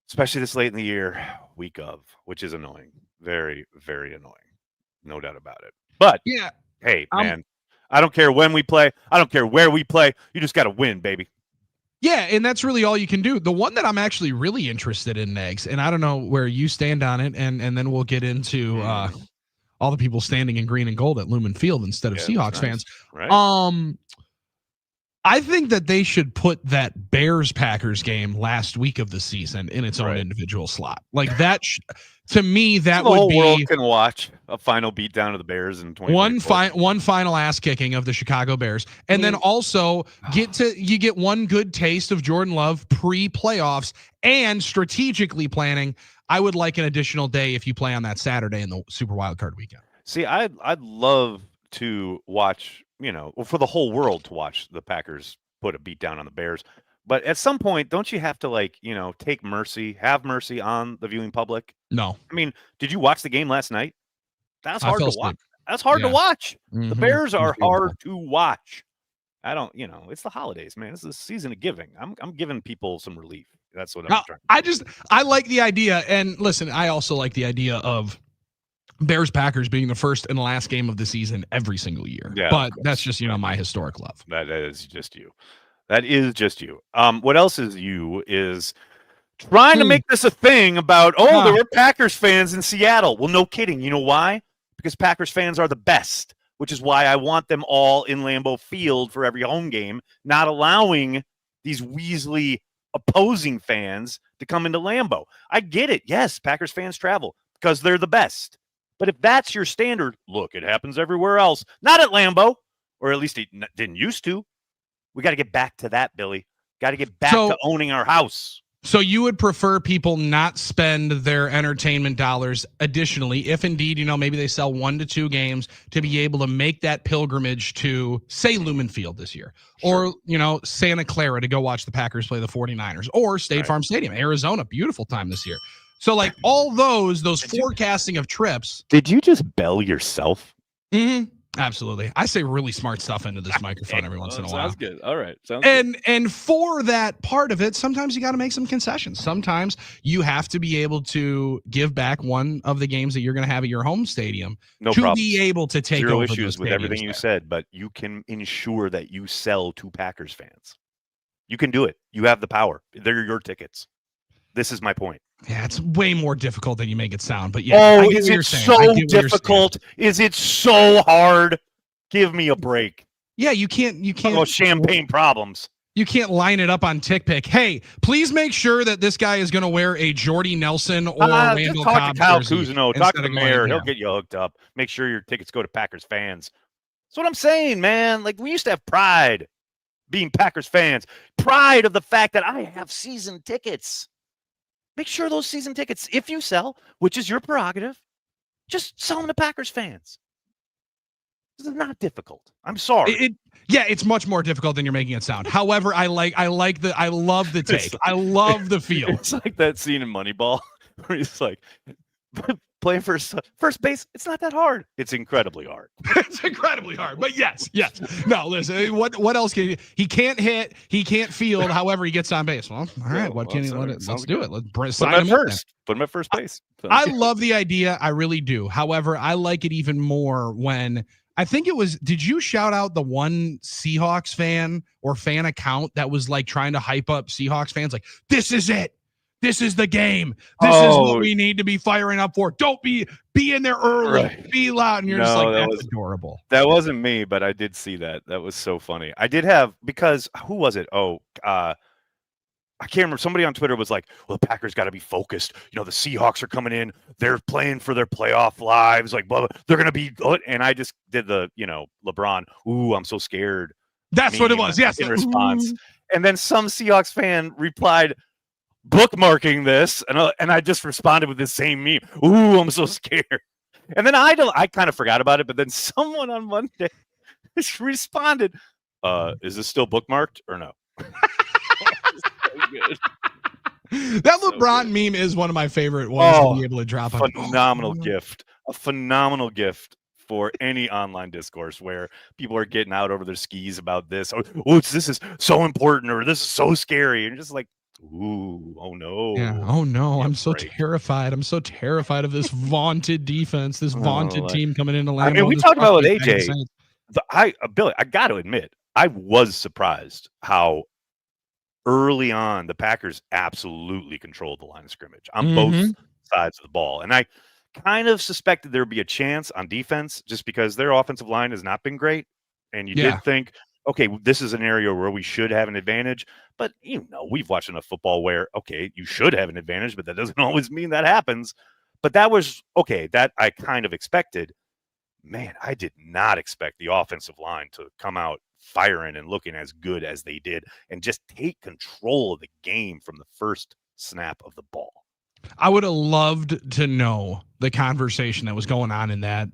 especially this late in the year, week of, which is annoying. Very, very annoying. No doubt about it. But yeah, hey, man, I don't care when we play. I don't care where we play. You just got to win, baby. Yeah, and that's really all you can do. The one that I'm actually really interested in, Nags, and I don't know where you stand on it, and then we'll get into all the people standing in green and gold at Lumen Field instead of Seahawks fans. Right. I think that they should put that Bears-Packers game last week of the season in its own individual slot. Like that, to me, that the would whole be world can watch a final beatdown of the Bears in 2024. one final ass kicking of the Chicago Bears, and then also you get one good taste of Jordan Love pre-playoffs and strategically planning. I would like an additional day if you play on that Saturday in the Super Wildcard weekend. See, I'd love to watch. For the whole world to watch the Packers put a beat down on the Bears. But at some point, don't you have to have mercy on the viewing public? No. I mean, did you watch the game last night? That's hard to watch. That's hard to watch. Mm-hmm. The Bears are hard to watch. I don't, it's the holidays, man. It's the season of giving. I'm giving people some relief. That's what I'm trying. I like the idea. And listen, I also like the idea of Bears-Packers being the first and last game of the season every single year. Yeah, but that's just, my historic love. That is just you. That is just you. What else is you is trying to make this a thing about, there were Packers fans in Seattle. Well, no kidding. You know why? Because Packers fans are the best, which is why I want them all in Lambeau Field for every home game, not allowing these Weasley opposing fans to come into Lambeau. I get it. Yes, Packers fans travel because they're the best. But if that's your standard, look, it happens everywhere else. Not at Lambeau, or at least it didn't used to. We got to get back to that, Billy. Got to get back to owning our house. So you would prefer people not spend their entertainment dollars additionally, if indeed, maybe they sell 1 to 2 games to be able to make that pilgrimage to, say, Lumen Field this year, or, Santa Clara to go watch the Packers play the 49ers, or State Farm Stadium, Arizona, beautiful time this year. So, like, all those forecasting of trips. Did you just bell yourself? Mm-hmm. Absolutely. I say really smart stuff into this microphone every once in a while. Sounds good. All right. And for that part of it, sometimes you got to make some concessions. Sometimes you have to be able to give back one of the games that you're going to have at your home stadium be able to take Zero over issues with everything you there. said, but you can ensure that you sell to Packers fans. You can do it. You have the power. They're your tickets. This is my point. Yeah, it's way more difficult than you make it sound, but yeah. Is it so difficult? Is it so hard? Give me a break. Yeah, you can't. Champagne problems. You can't line it up on TickPick. Hey, please make sure that this guy is going to wear a Jordy Nelson or Randall Cobb Kyle jersey. Cousineau. Talk to the mayor. He'll get you hooked up. Make sure your tickets go to Packers fans. That's what I'm saying, man. Like, we used to have pride being Packers fans. Pride of the fact that I have season tickets. Make sure those season tickets, if you sell, which is your prerogative, just sell them to Packers fans. This is not difficult. I'm sorry. It's much more difficult than you're making it sound. However, I love the take. I love the feel. It's like that scene in Moneyball where he's like, playing first base, it's not that hard. It's incredibly hard. It's incredibly hard. But yes. No, listen, what else can he can't hit, he can't field, however he gets on base. Well, all right, let's do it. Let's sign him first. Put him at first base. I love the idea. I really do. However, I like it even more when did you shout out the one Seahawks fan or fan account that was like trying to hype up Seahawks fans? Like, this is it. This is the game. This is what we need to be firing up for. Don't be in there early. Right. Be loud. And you're just like, that's adorable. That wasn't me, but I did see that. That was so funny. I did have, because who was it? I can't remember. Somebody on Twitter was like, well, the Packers got to be focused. The Seahawks are coming in. They're playing for their playoff lives. Like, blah, blah. They're going to be, and I just did the, LeBron, ooh, I'm so scared. That's what it was. Yes. In response. And then some Seahawks fan replied, bookmarking this, and I just responded with the same meme. Ooh, I'm so scared. And then I kind of forgot about it, but then someone on Monday responded, is this still bookmarked or no? That LeBron meme is one of my favorite ones to be able to drop on. Phenomenal gift. A phenomenal gift for any online discourse where people are getting out over their skis about this. This is so important, or this is so scary. And just like, ooh, oh no. Yeah. Oh no. I'm so terrified. I'm so terrified of this vaunted defense, this vaunted team coming into Lambeau. I mean, we talked about with AJ. Billy, I got to admit, I was surprised how early on the Packers absolutely controlled the line of scrimmage on both sides of the ball. And I kind of suspected there'd be a chance on defense just because their offensive line has not been great. And you did think, okay, this is an area where we should have an advantage. But, we've watched enough football where, okay, you should have an advantage, but that doesn't always mean that happens. But that was, okay, that I kind of expected. Man, I did not expect the offensive line to come out firing and looking as good as they did and just take control of the game from the first snap of the ball. I would have loved to know the conversation that was going on in that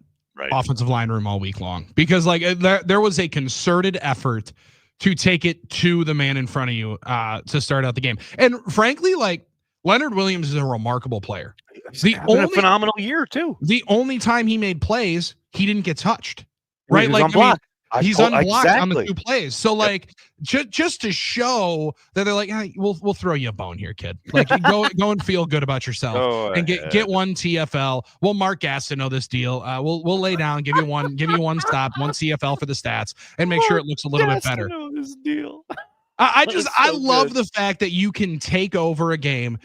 offensive line room all week long, because there was a concerted effort to take it to the man in front of you to start out the game. And frankly, Leonard Williams is a remarkable player. He's having a phenomenal year too. The only time he made plays, he didn't get touched. Right? He's unblocked on the 2 plays. So just to show that they're like, hey, we'll throw you a bone here, kid. Go and feel good about yourself and get one TFL. We'll mark Gastineau this deal. We'll lay down, give you one stop, one CFL for the stats, and make sure it looks a little bit better. This deal. I love the fact that you can take over a game.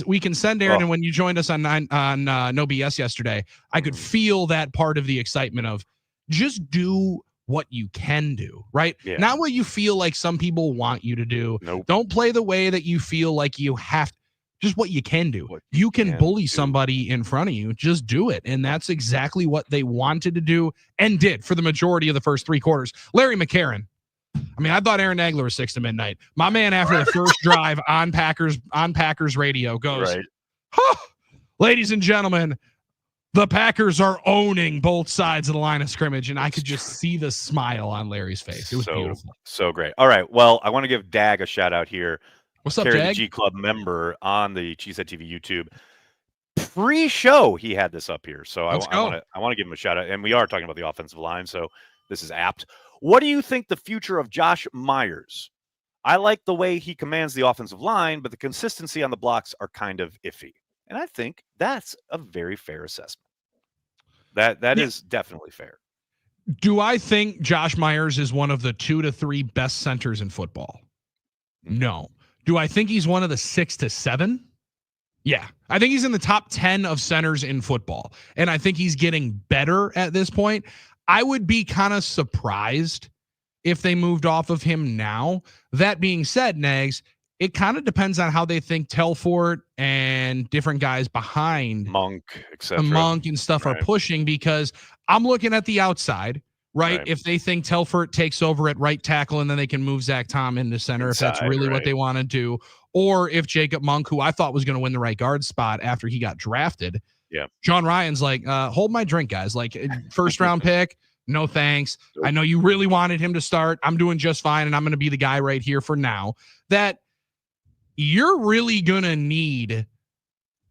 We can send Aaron, and when you joined us on No BS yesterday, I could feel that part of the excitement of just do what you can do, right? Yeah. Not what you feel like some people want you to do. Nope. Don't play the way that you feel like you have to. Just what you can do. You can bully somebody in front of you. Just do it. And that's exactly what they wanted to do and did for the majority of the first 3 quarters. Larry McCarron. I mean, I thought Aaron Nagler was 6 to midnight. My man, after the first drive on Packers radio, goes, ladies and gentlemen, the Packers are owning both sides of the line of scrimmage, and I could just see the smile on Larry's face. It was beautiful. So great. All right. Well, I want to give Dag a shout out here. What's up, Carry Dag? the G Club member on the Cheesehead TV YouTube. Pre-show, he had this up here. So I want to give him a shout out. And we are talking about the offensive line, so this is apt. What do you think the future of Josh Myers? I like the way he commands the offensive line, but the consistency on the blocks are kind of iffy. And I think that's a very fair assessment. That is definitely fair. Do I think Josh Myers is one of the 2 to 3 best centers in football? No. Do I think he's one of the 6 to 7? Yeah. I think he's in the top 10 of centers in football. And I think he's getting better at this point. I would be kind of surprised if they moved off of him now. That being said, Nags, it kind of depends on how they think Telfort and different guys behind Monk, etc. Monk and stuff are pushing, because I'm looking at the outside, right? If they think Telfort takes over at right tackle and then they can move Zach Tom into center, if that's really what they want to do, or if Jacob Monk, who I thought was going to win the right guard spot after he got drafted, John Ryan's like, hold my drink, guys. Like, first round pick, no thanks. I know you really wanted him to start. I'm doing just fine, and I'm going to be the guy right here for now. That you're really going to need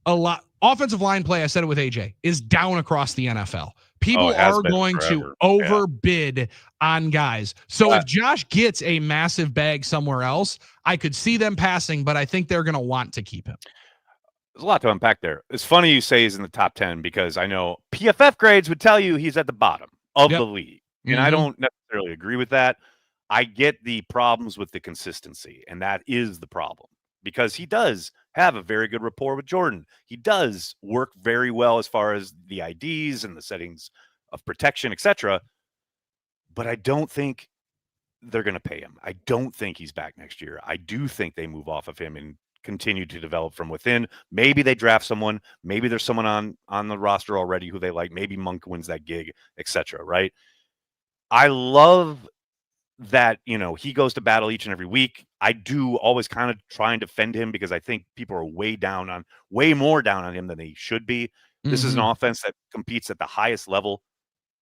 a lot. Offensive line play, I said it with AJ, is down across the NFL. People are going to overbid on guys. So if Josh gets a massive bag somewhere else, I could see them passing, but I think they're going to want to keep him. There's a lot to unpack there. It's funny you say he's in the top 10, because I know PFF grades would tell you he's at the bottom of the league. And I don't necessarily agree with that. I get the problems with the consistency, and that is the problem. because he does have a very good rapport with Jordan. He does work very well as far as the IDs and the settings of protection, etc. But I don't think they're going to pay him. I don't think he's back next year. I do think they move off of him and continue to develop from within. Maybe they draft someone. Maybe there's someone on the roster already who they like. Maybe Monk wins that gig, etc. Right? I love that, he goes to battle each and every week. I do always kind of try and defend him because I think people are way more down on him than they should be. This is an offense that competes at the highest level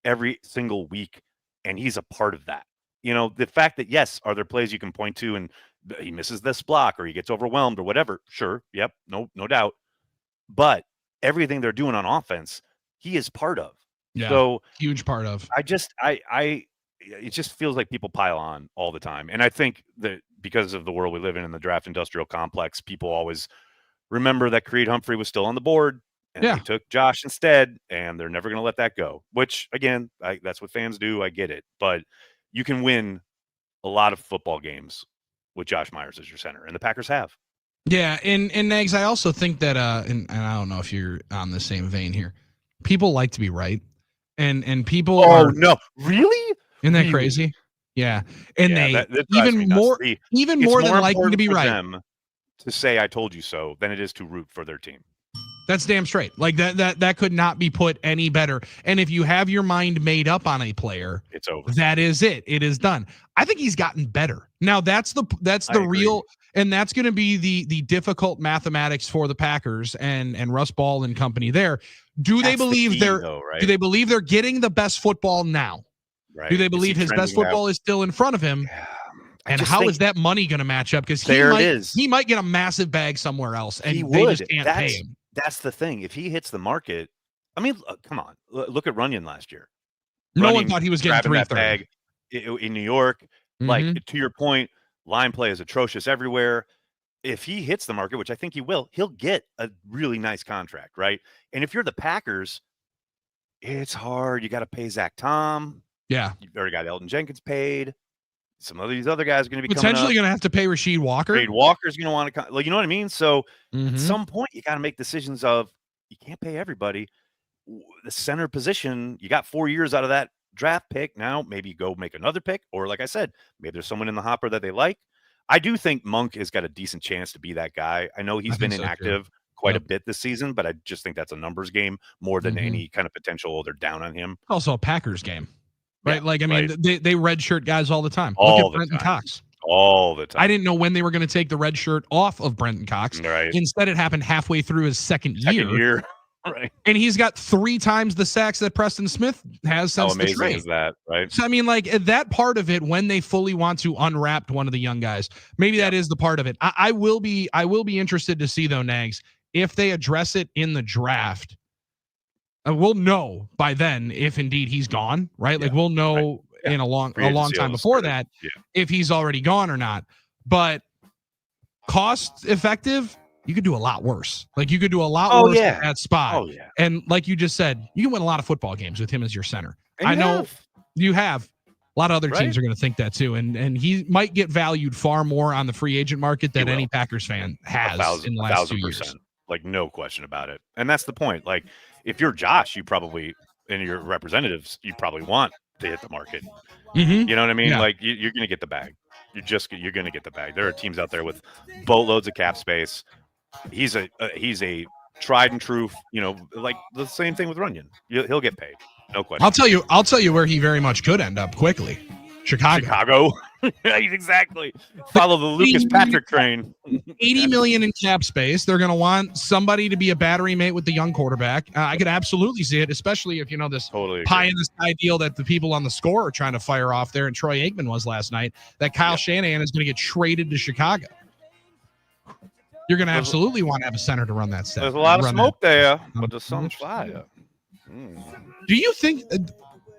every single week, and he's a part of that. The fact that, yes, are there plays you can point to and he misses this block or he gets overwhelmed or whatever? Sure. Yep. No doubt. But everything they're doing on offense, he is part of. Yeah. So huge part of. It just feels like people pile on all the time. And I think that because of the world we live in the draft industrial complex, people always remember that Creed Humphrey was still on the board and they took Josh instead, and they're never going to let that go, which again, that's what fans do. I get it, but you can win a lot of football games with Josh Myers as your center, and the Packers have. Yeah. And Nags, I also think that, and I don't know if you're on the same vein here. People like to be right. And people no, really? Isn't that crazy? Yeah. And that even more than liking to be right. Them to say I told you so than it is to root for their team. That's damn straight. Like that could not be put any better. And if you have your mind made up on a player, it's over. That is it. It is done. I think he's gotten better. Now that's the real, and that's going to be the difficult mathematics for the Packers and Russ Ball and company there. Do they believe do they believe they're getting the best football now? Right. Do they believe his best football is still in front of him? Yeah. And how is that money going to match up? Because he might get a massive bag somewhere else, and they just can't pay him. That's the thing. If he hits the market, I mean, come on. Look at Runyon last year. No one thought he was getting that bag in New York. Like, to your point, line play is atrocious everywhere. If he hits the market, which I think he will, he'll get a really nice contract, right? And if you're the Packers, it's hard. You got to pay Zach Tom. Yeah. You've already got Elton Jenkins paid. Some of these other guys are going to be potentially going to have to pay Rasheed Walker. Rasheed Walker's going to want to, you know what I mean? So at some point, you got to make decisions of you can't pay everybody. The center position, you got 4 years out of that draft pick. Now maybe go make another pick, or like I said, maybe there's someone in the hopper that they like. I do think Monk has got a decent chance to be that guy. I know he's been inactive quite a bit this season, but I just think that's a numbers game more than any kind of potential. They're down on him. Also a Packers game. Right. I mean, they redshirt guys all the time. Look at Brenton Cox. All the time. I didn't know when they were going to take the red shirt off of Brenton Cox. Right. Instead, it happened halfway through his second year. Right. And he's got 3 times the sacks that Preston Smith has since the trade. How amazing is that, right? So, I mean, like, that part of it, when they fully want to unwrap one of the young guys, maybe that is the part of it. I will be interested to see, though, Nags, if they address it in the draft. We'll know by then if indeed he's gone, right? Like, we'll know in a long time before that if he's already gone or not. But cost effective, you could do a lot worse. Like, you could do a lot worse at that spot. Oh, yeah. And like you just said, you can win a lot of football games with him as your center. And I know you have. A lot of other teams are going to think that too. And he might get valued far more on the free agent market than any Packers fan has in the last 2 years. Like, no question about it. And that's the point. Like, if you're Josh, you probably, and your representatives, you probably want to hit the market. You know what I mean? Yeah. Like, you're going to get the bag. You're going to get the bag. There are teams out there with boatloads of cap space. He's a tried and true, like the same thing with Runyon. He'll get paid. No question. I'll tell you where he very much could end up quickly. Chicago. Exactly. Follow the Lucas Patrick train. $80 million in cap space. They're going to want somebody to be a battery mate with the young quarterback. I could absolutely see it, especially if this pie in the sky deal that the people on the Score are trying to fire off there, and Troy Aikman was last night, that Kyle Shanahan is going to get traded to Chicago. You're going to absolutely want to have a center to run that set. There's a lot of smoke there, but there's some fire. Do you think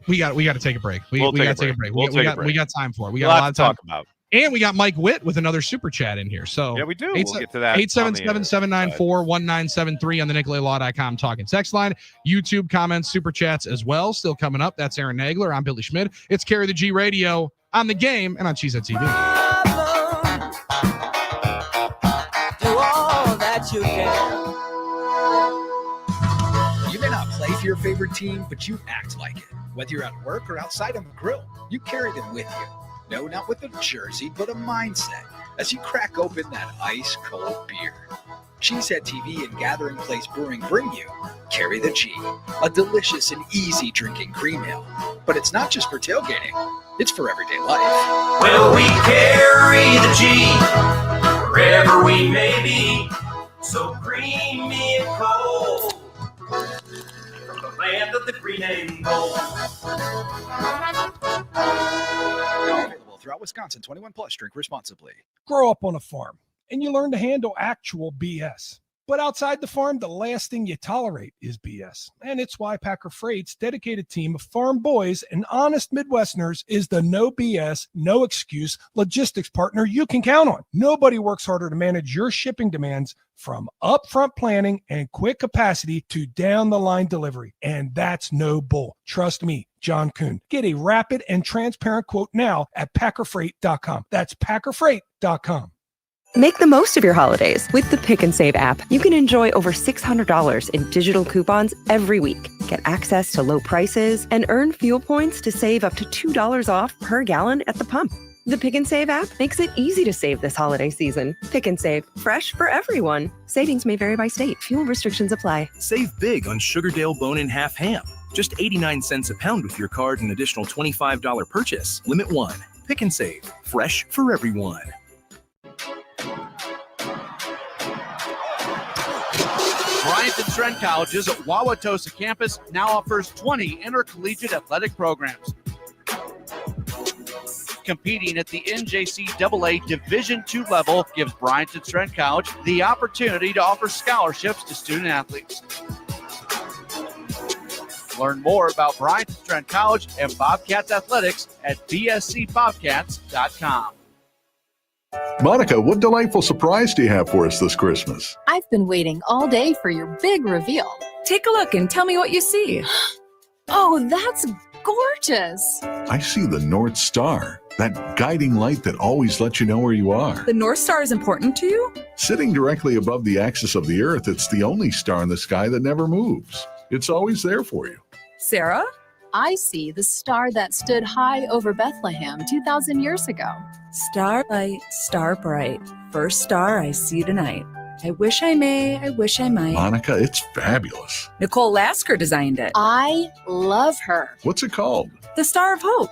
we got to take a break? We got to take a break. We got time for it. We got a lot of time to talk about. And we got Mike Witt with another super chat in here. So yeah, we do. We'll get to that. 877-794-1973 on the NicolaLaw.com talking text line. YouTube comments, super chats as well. Still coming up. That's Aaron Nagler. I'm Billy Schmid. It's Carry the G Radio on the Game and on Cheesehead TV. what you can. You may not play for your favorite team, but you act like it. Whether you're at work or outside on the grill, you carry them with you. No, not with a jersey, but a mindset as you crack open that ice-cold beer. Cheesehead TV and Gathering Place Brewing bring you Carry the G, a delicious and easy drinking cream ale. But it's not just for tailgating, it's for everyday life. Well, we carry the G wherever we may be, so creamy and cold from the land of the green and gold. Available throughout Wisconsin. 21 plus. Drink responsibly. Grow up on a farm and you learn to handle actual BS. But outside the farm, the last thing you tolerate is BS. And it's why Packer Freight's dedicated team of farm boys and honest Midwesterners is the no BS, no excuse logistics partner you can count on. Nobody works harder to manage your shipping demands, from upfront planning and quick capacity to down the line delivery. And that's no bull. Trust me, John Kuhn. Get a rapid and transparent quote now at packerfreight.com. That's packerfreight.com. Make the most of your holidays with the Pick and Save app. You can enjoy over $600 in digital coupons every week. Get access to low prices and earn fuel points to save up to $2 off per gallon at the pump. The Pick and Save app makes it easy to save this holiday season. Pick and Save, fresh for everyone. Savings may vary by state. Fuel restrictions apply. Save big on Sugardale bone-in-half ham. Just 89 cents a pound with your card and additional $25 purchase. Limit 1. Pick and Save, fresh for everyone. Bryant and Trent College's Wauwatosa campus now offers 20 intercollegiate athletic programs. Competing at the NJCAA Division II level gives Bryant and Trent College the opportunity to offer scholarships to student athletes. Learn more about Bryant and Trent College and Bobcats athletics at bscbobcats.com. Monica, what delightful surprise do you have for us this Christmas? I've been waiting all day for your big reveal. Take a look and tell me what you see. Oh, that's gorgeous. I see the North Star, that guiding light that always lets you know where you are. The North Star is important to you? Sitting directly above the axis of the Earth, it's the only star in the sky that never moves. It's always there for you. Sarah? I see the star that stood high over Bethlehem 2,000 years ago. Starlight, star bright, first star I see tonight. I wish I may, I wish I might. Monica, it's fabulous. Nicole Lasker designed it. I love her. What's it called? The Star of Hope.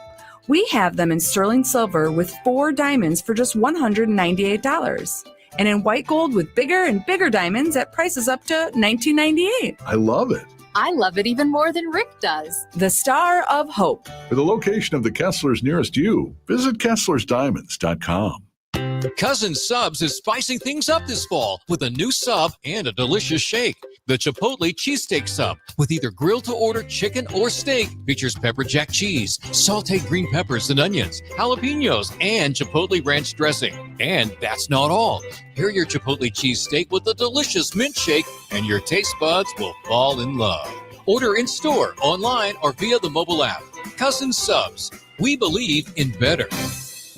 We have them in sterling silver with 4 diamonds for just $198. And in white gold with bigger and bigger diamonds at prices up to $19.98. I love it. I love it even more than Rick does. The Star of Hope. For the location of the Kesslers nearest you, visit KesslersDiamonds.com. Cousin Subs is spicing things up this fall with a new sub and a delicious shake. The Chipotle Cheesesteak Sub with either grilled-to-order chicken or steak features pepper jack cheese, sauteed green peppers and onions, jalapenos, and Chipotle ranch dressing. And that's not all. Pair your Chipotle cheesesteak with a delicious mint shake, and your taste buds will fall in love. Order in-store, online, or via the mobile app. Cousin Subs. We believe in better.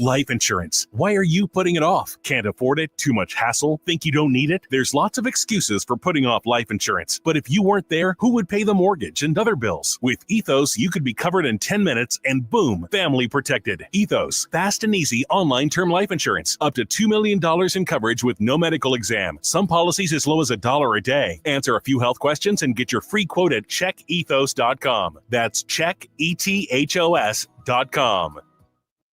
Life insurance. Why are you putting it off? Can't afford it? Too much hassle? Think you don't need it? There's lots of excuses for putting off life insurance. But if you weren't there, who would pay the mortgage and other bills? With Ethos, you could be covered in 10 minutes and boom, family protected. Ethos, fast and easy online term life insurance. Up to $2 million in coverage with no medical exam. Some policies as low as $1 a day. Answer a few health questions and get your free quote at checkethos.com. That's checkethos.com.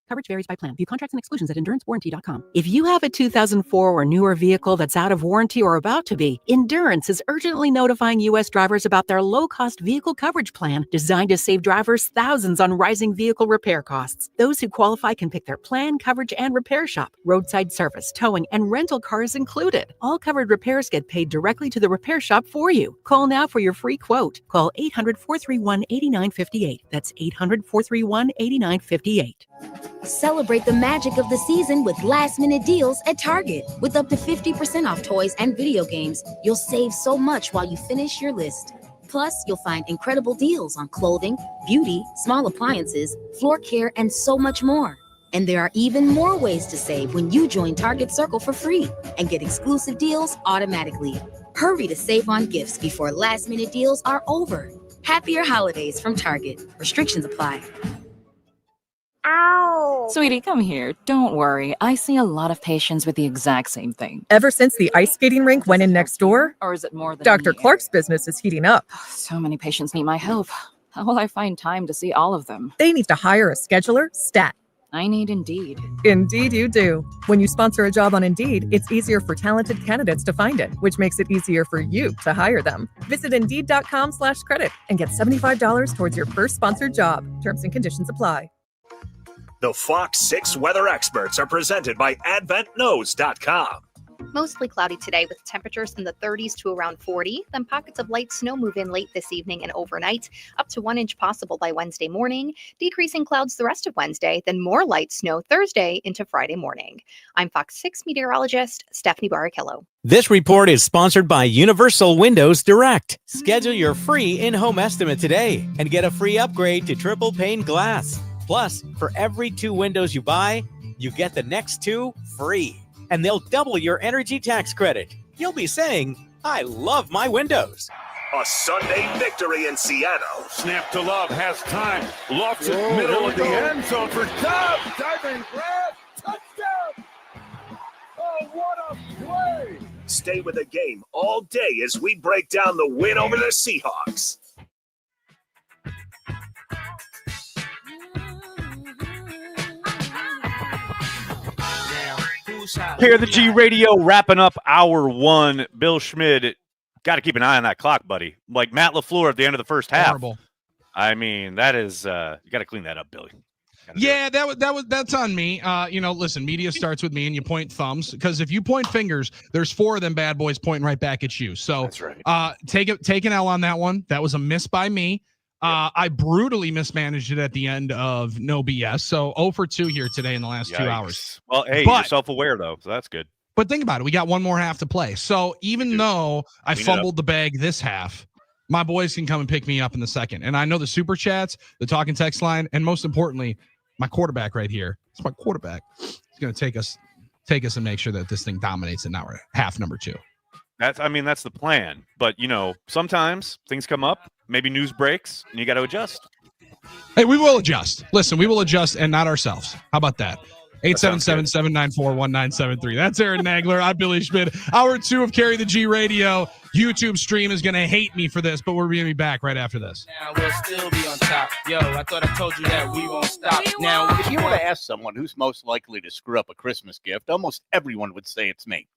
Coverage varies by plan. View contracts and exclusions at endurancewarranty.com. If you have a 2004 or newer vehicle that's out of warranty or about to be, Endurance is urgently notifying U.S. drivers about their low-cost vehicle coverage plan designed to save drivers thousands on rising vehicle repair costs. Those who qualify can pick their plan, coverage, and repair shop. Roadside service, towing, and rental cars included. All covered repairs get paid directly to the repair shop for you. Call now for your free quote. Call 800-431-8958. That's 800-431-8958. Celebrate the magic of the season with last-minute deals at Target. With up to 50% off toys and video games, you'll save so much while you finish your list. Plus, you'll find incredible deals on clothing, beauty, small appliances, floor care, and so much more. And there are even more ways to save when you join Target Circle for free and get exclusive deals automatically. Hurry to save on gifts before last-minute deals are over. Happier holidays from Target. Restrictions apply. Ow! Sweetie, come here. Don't worry. I see a lot of patients with the exact same thing. Ever since the ice skating rink went in next door, Or is it more than Dr. Clark's business is heating up. So many patients need my help. How will I find time to see all of them? They need to hire a scheduler, stat. I need Indeed. Indeed you do. When you sponsor a job on Indeed, it's easier for talented candidates to find it, which makes it easier for you to hire them. Visit Indeed.com/credit and get $75 towards your first sponsored job. Terms and conditions apply. The Fox 6 weather experts are presented by AdventKnows.com. Mostly cloudy today with temperatures in the 30s to around 40. Then pockets of light snow move in late this evening and overnight, up to 1 inch possible by Wednesday morning. Decreasing clouds the rest of Wednesday, then more light snow Thursday into Friday morning. I'm Fox 6 meteorologist Stephanie Barrichello. This report is sponsored by Universal Windows Direct. Schedule your free in-home estimate today and get a free upgrade to triple pane glass. Plus, for every 2 windows you buy, you get the next 2 free. And they'll double your energy tax credit. You'll be saying, I love my windows. A Sunday victory in Seattle. Snap to Love, has time. Lofts it middle of the end zone for Doubs. Diving grab. Touchdown. Oh, what a play. Stay with the game all day as we break down the win over the Seahawks. Here the G Radio wrapping up hour 1. Bill Schmid, got to keep an eye on that clock, buddy. Like Matt LaFleur at the end of the first half. Horrible. I mean, that is you got to clean that up, Billy. Yeah, that's on me. Listen, media starts with me, and you point thumbs because if you point fingers, there's 4 of them bad boys pointing right back at you. So that's right. Take an L on that one. That was a miss by me. I brutally mismanaged it at the end of No BS. So 0 for 2 here today in the last 2 hours. Well, hey, you're self-aware though, so that's good. But think about it. We got 1 more half to play. So even though I fumbled the bag this half, my boys can come and pick me up in the second. And I know the super chats, the talking text line, and most importantly, my quarterback right here. It's my quarterback. He's going to take us and make sure that this thing dominates in hour half number 2. That's the plan. But sometimes things come up, maybe news breaks, and you got to adjust. Hey, we will adjust. Listen, we will adjust and not ourselves. How about that? 877-794-1973. That's Aaron Nagler. I'm Billy Schmid. Hour 2 of Carry the G Radio. YouTube stream is going to hate me for this, but we're going to be back right after this. Now we'll still be on top. Yo, I thought I told you that we won't stop. Now, if you were to ask someone who's most likely to screw up a Christmas gift, almost everyone would say it's me.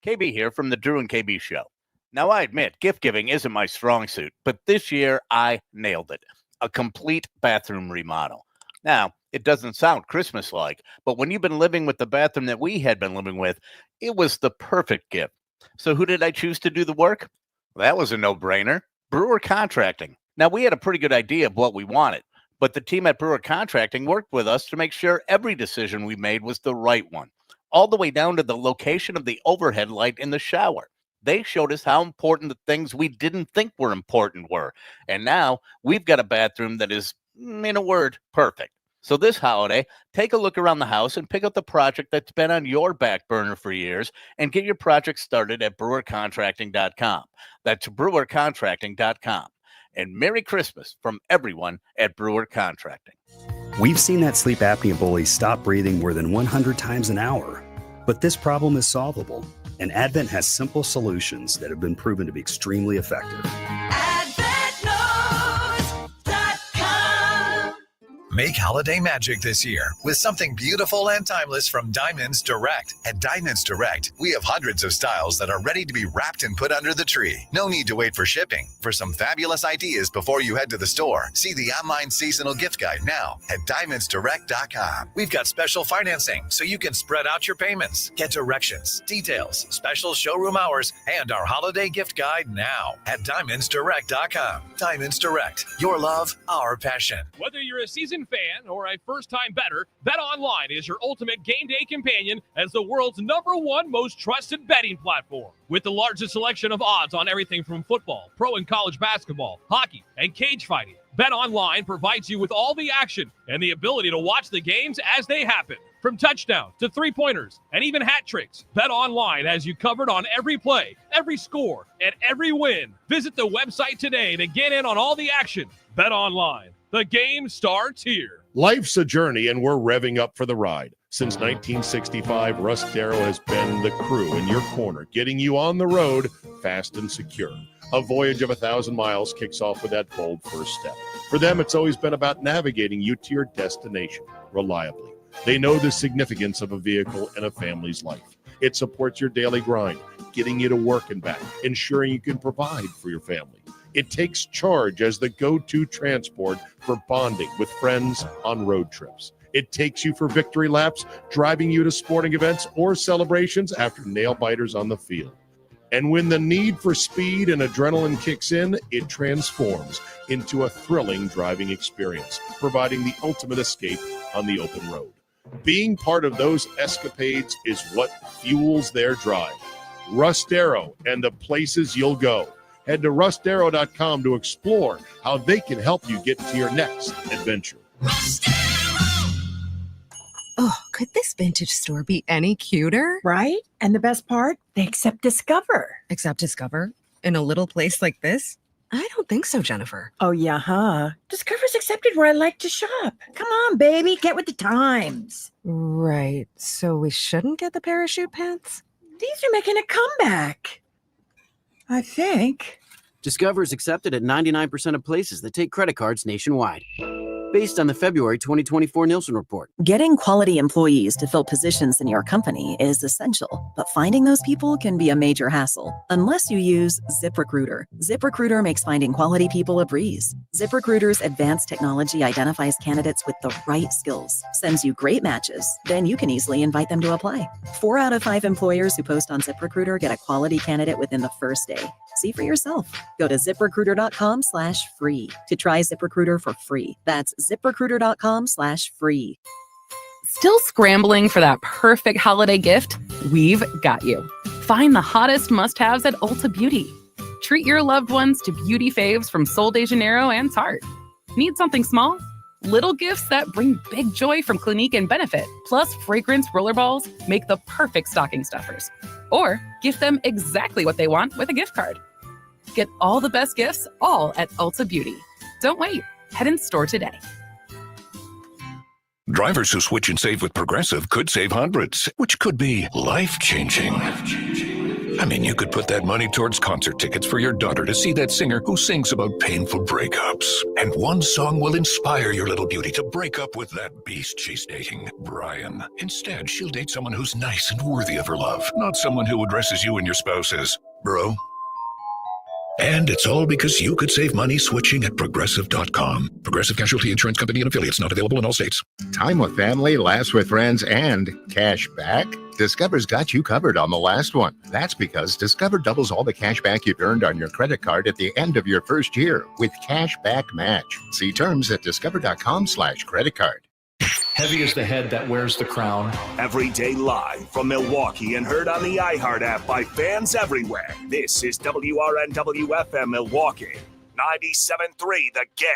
KB here from the Drew and KB Show. Now, I admit, gift giving isn't my strong suit, but this year I nailed it. A complete bathroom remodel. Now, it doesn't sound Christmas-like, but when you've been living with the bathroom that we had been living with, it was the perfect gift. So who did I choose to do the work? Well, that was a no-brainer. Brewer Contracting. Now, we had a pretty good idea of what we wanted, but the team at Brewer Contracting worked with us to make sure every decision we made was the right one, all the way down to the location of the overhead light in the shower. They showed us how important the things we didn't think were important were. And now we've got a bathroom that is, in a word, perfect. So this holiday, take a look around the house and pick up the project that's been on your back burner for years and get your project started at brewercontracting.com. That's brewercontracting.com. And Merry Christmas from everyone at Brewer Contracting. We've seen that sleep apnea bully stop breathing more than 100 times an hour. But this problem is solvable, and Advent has simple solutions that have been proven to be extremely effective. Make holiday magic this year with something beautiful and timeless from Diamonds Direct. At Diamonds Direct, we have hundreds of styles that are ready to be wrapped and put under the tree. No need to wait for shipping. For some fabulous ideas before you head to the store, see the online seasonal gift guide now at diamondsdirect.com. We've got special financing so you can spread out your payments. Get directions, details, special showroom hours, and our holiday gift guide now at diamondsdirect.com. Diamonds Direct, your love, our passion. Whether you're a seasoned fan or a first-time bettor, BetOnline is your ultimate game day companion as the world's #1 most trusted betting platform. With the largest selection of odds on everything from football, pro and college basketball, hockey, and cage fighting, BetOnline provides you with all the action and the ability to watch the games as they happen. From touchdowns to three-pointers and even hat tricks, BetOnline has you covered on every play, every score, and every win. Visit the website today to get in on all the action. BetOnline, the game starts here. Life's a journey, and we're revving up for the ride. Since 1965, Russ Darrow has been the crew in your corner, getting you on the road fast and secure. A voyage of 1,000 miles kicks off with that bold first step. For them, it's always been about navigating you to your destination reliably. They know the significance of a vehicle in a family's life. It supports your daily grind, getting you to work and back, ensuring you can provide for your family. It takes charge as the go-to transport for bonding with friends on road trips. It takes you for victory laps, driving you to sporting events or celebrations after nail biters on the field. And when the need for speed and adrenaline kicks in, it transforms into a thrilling driving experience, providing the ultimate escape on the open road. Being part of those escapades is what fuels their drive. Russ Darrow and the places you'll go. Head to russdarrow.com to explore how they can help you get to your next adventure. Oh, could this vintage store be any cuter? Right? And the best part? They accept Discover. Accept Discover? In a little place like this? I don't think so, Jennifer. Oh, yeah, huh? Discover's accepted where I like to shop. Come on, baby, get with the times. Right. So we shouldn't get the parachute pants? These are making a comeback. I think. Discover is accepted at 99% of places that take credit cards nationwide. Based on the February 2024 Nielsen report. Getting quality employees to fill positions in your company is essential, but finding those people can be a major hassle unless you use ZipRecruiter. ZipRecruiter makes finding quality people a breeze. ZipRecruiter's advanced technology identifies candidates with the right skills, sends you great matches, then you can easily invite them to apply. 4 out of 5 employers who post on ZipRecruiter get a quality candidate within the first day. See for yourself. Go to ZipRecruiter.com/free to try ZipRecruiter for free. That's ZipRecruiter.com/free. Still scrambling for that perfect holiday gift? We've got you. Find the hottest must-haves at Ulta Beauty. Treat your loved ones to beauty faves from Sol de Janeiro and Tarte. Need something small? Little gifts that bring big joy from Clinique and Benefit, plus fragrance rollerballs make the perfect stocking stuffers. Or gift them exactly what they want with a gift card. Get all the best gifts, all at Ulta Beauty. Don't wait. Head in store today. Drivers who switch and save with Progressive could save hundreds, which could be life-changing. I mean, you could put that money towards concert tickets for your daughter to see that singer who sings about painful breakups. And one song will inspire your little beauty to break up with that beast she's dating, Brian. Instead, she'll date someone who's nice and worthy of her love, not someone who addresses you and your spouse as bro. And it's all because you could save money switching at Progressive.com. Progressive Casualty Insurance Company and Affiliates, not available in all states. Time with family, laughs with friends, and cash back? Discover's got you covered on the last one. That's because Discover doubles all the cash back you've earned on your credit card at the end of your first year with Cash Back Match. See terms at discover.com/creditcard. Heavy is the head that wears the crown. Every day live from Milwaukee and heard on the iHeart app by fans everywhere. This is WRNW-FM Milwaukee, 97.3 The Gay.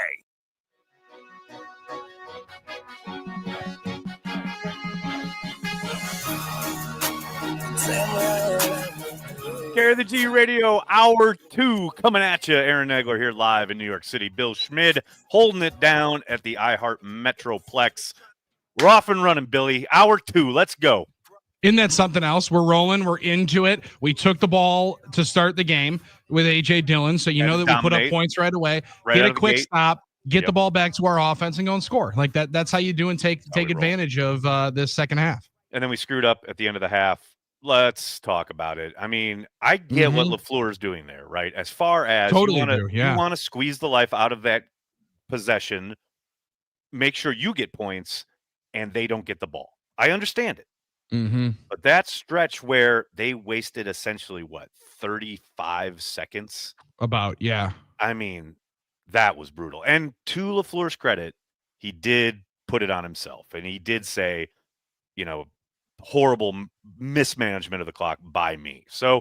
Carry the G Radio, Hour 2 coming at you. Aaron Nagler here live in New York City. Bill Schmid holding it down at the iHeart Metroplex. We're off and running, Billy. Hour 2, let's go. Isn't that something else? We're rolling. We're into it. We took the ball to start the game with AJ Dillon, so you know that we put up points right away. Get a quick stop, get the ball back to our offense, and go and score. Like that. That's how you do and take advantage of this second half. And then we screwed up at the end of the half. Let's talk about it. I mean, I get what LaFleur is doing there, right? As far as you want to squeeze the life out of that possession, make sure you get points and they don't get the ball. I understand it. But that stretch where they wasted essentially, 35 seconds? Yeah. I mean, that was brutal. And to LaFleur's credit, he did put it on himself. And he did say, horrible mismanagement of the clock by me. So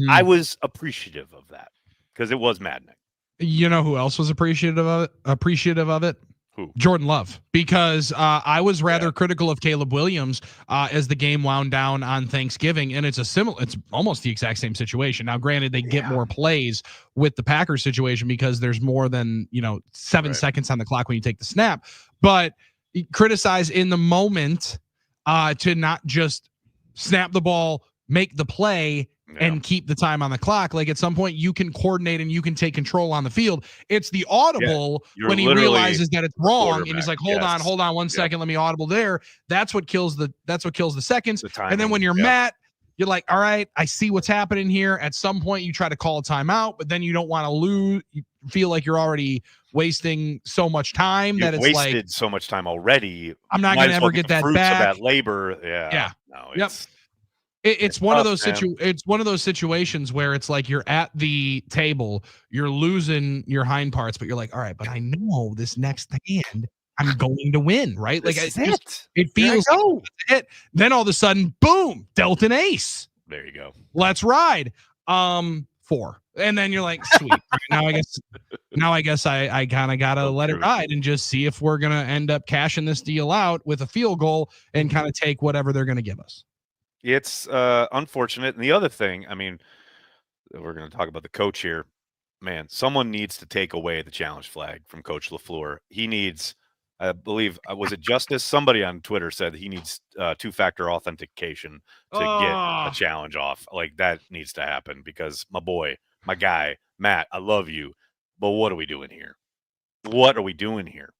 I was appreciative of that because it was maddening. You know who else was appreciative of it? Who? Jordan Love, because I was rather critical of Caleb Williams as the game wound down on Thanksgiving, and it's almost the exact same situation. Now, granted, they get more plays with the Packers situation because there's more than 7 seconds on the clock when you take the snap, but criticize in the moment to not just snap the ball, make the play, and keep the time on the clock. Like, at some point you can coordinate and you can take control on the field. It's the audible when he realizes that it's wrong and he's like, hold on 1 second, let me audible there. That's what kills the seconds. And then when you're Matt, you're like, all right, I see what's happening here. At some point you try to call a timeout, but then you don't want to lose. You feel like you're already wasting so much time that it's wasted so much time already. I'm not going to ever get that back. Of that labor. Yeah. No, it's one of those it's one of those situations where it's like you're at the table, you're losing your hind parts, but you're like, all right, but I know this next hand I'm going to win, right? Like it feels like it. Then all of a sudden, boom, dealt an ace. There you go. Let's ride. 4. And then you're like, sweet. Now I guess I kind of gotta let it ride and just see if we're gonna end up cashing this deal out with a field goal and kind of take whatever they're gonna give us. It's unfortunate. And the other thing, I mean, we're going to talk about the coach here. Man, someone needs to take away the challenge flag from Coach LaFleur. He needs, I believe, was it Justice? Somebody on Twitter said he needs 2-factor authentication to get a challenge off. Like, that needs to happen because my boy, my guy, Matt, I love you. But what are we doing here? What are we doing here?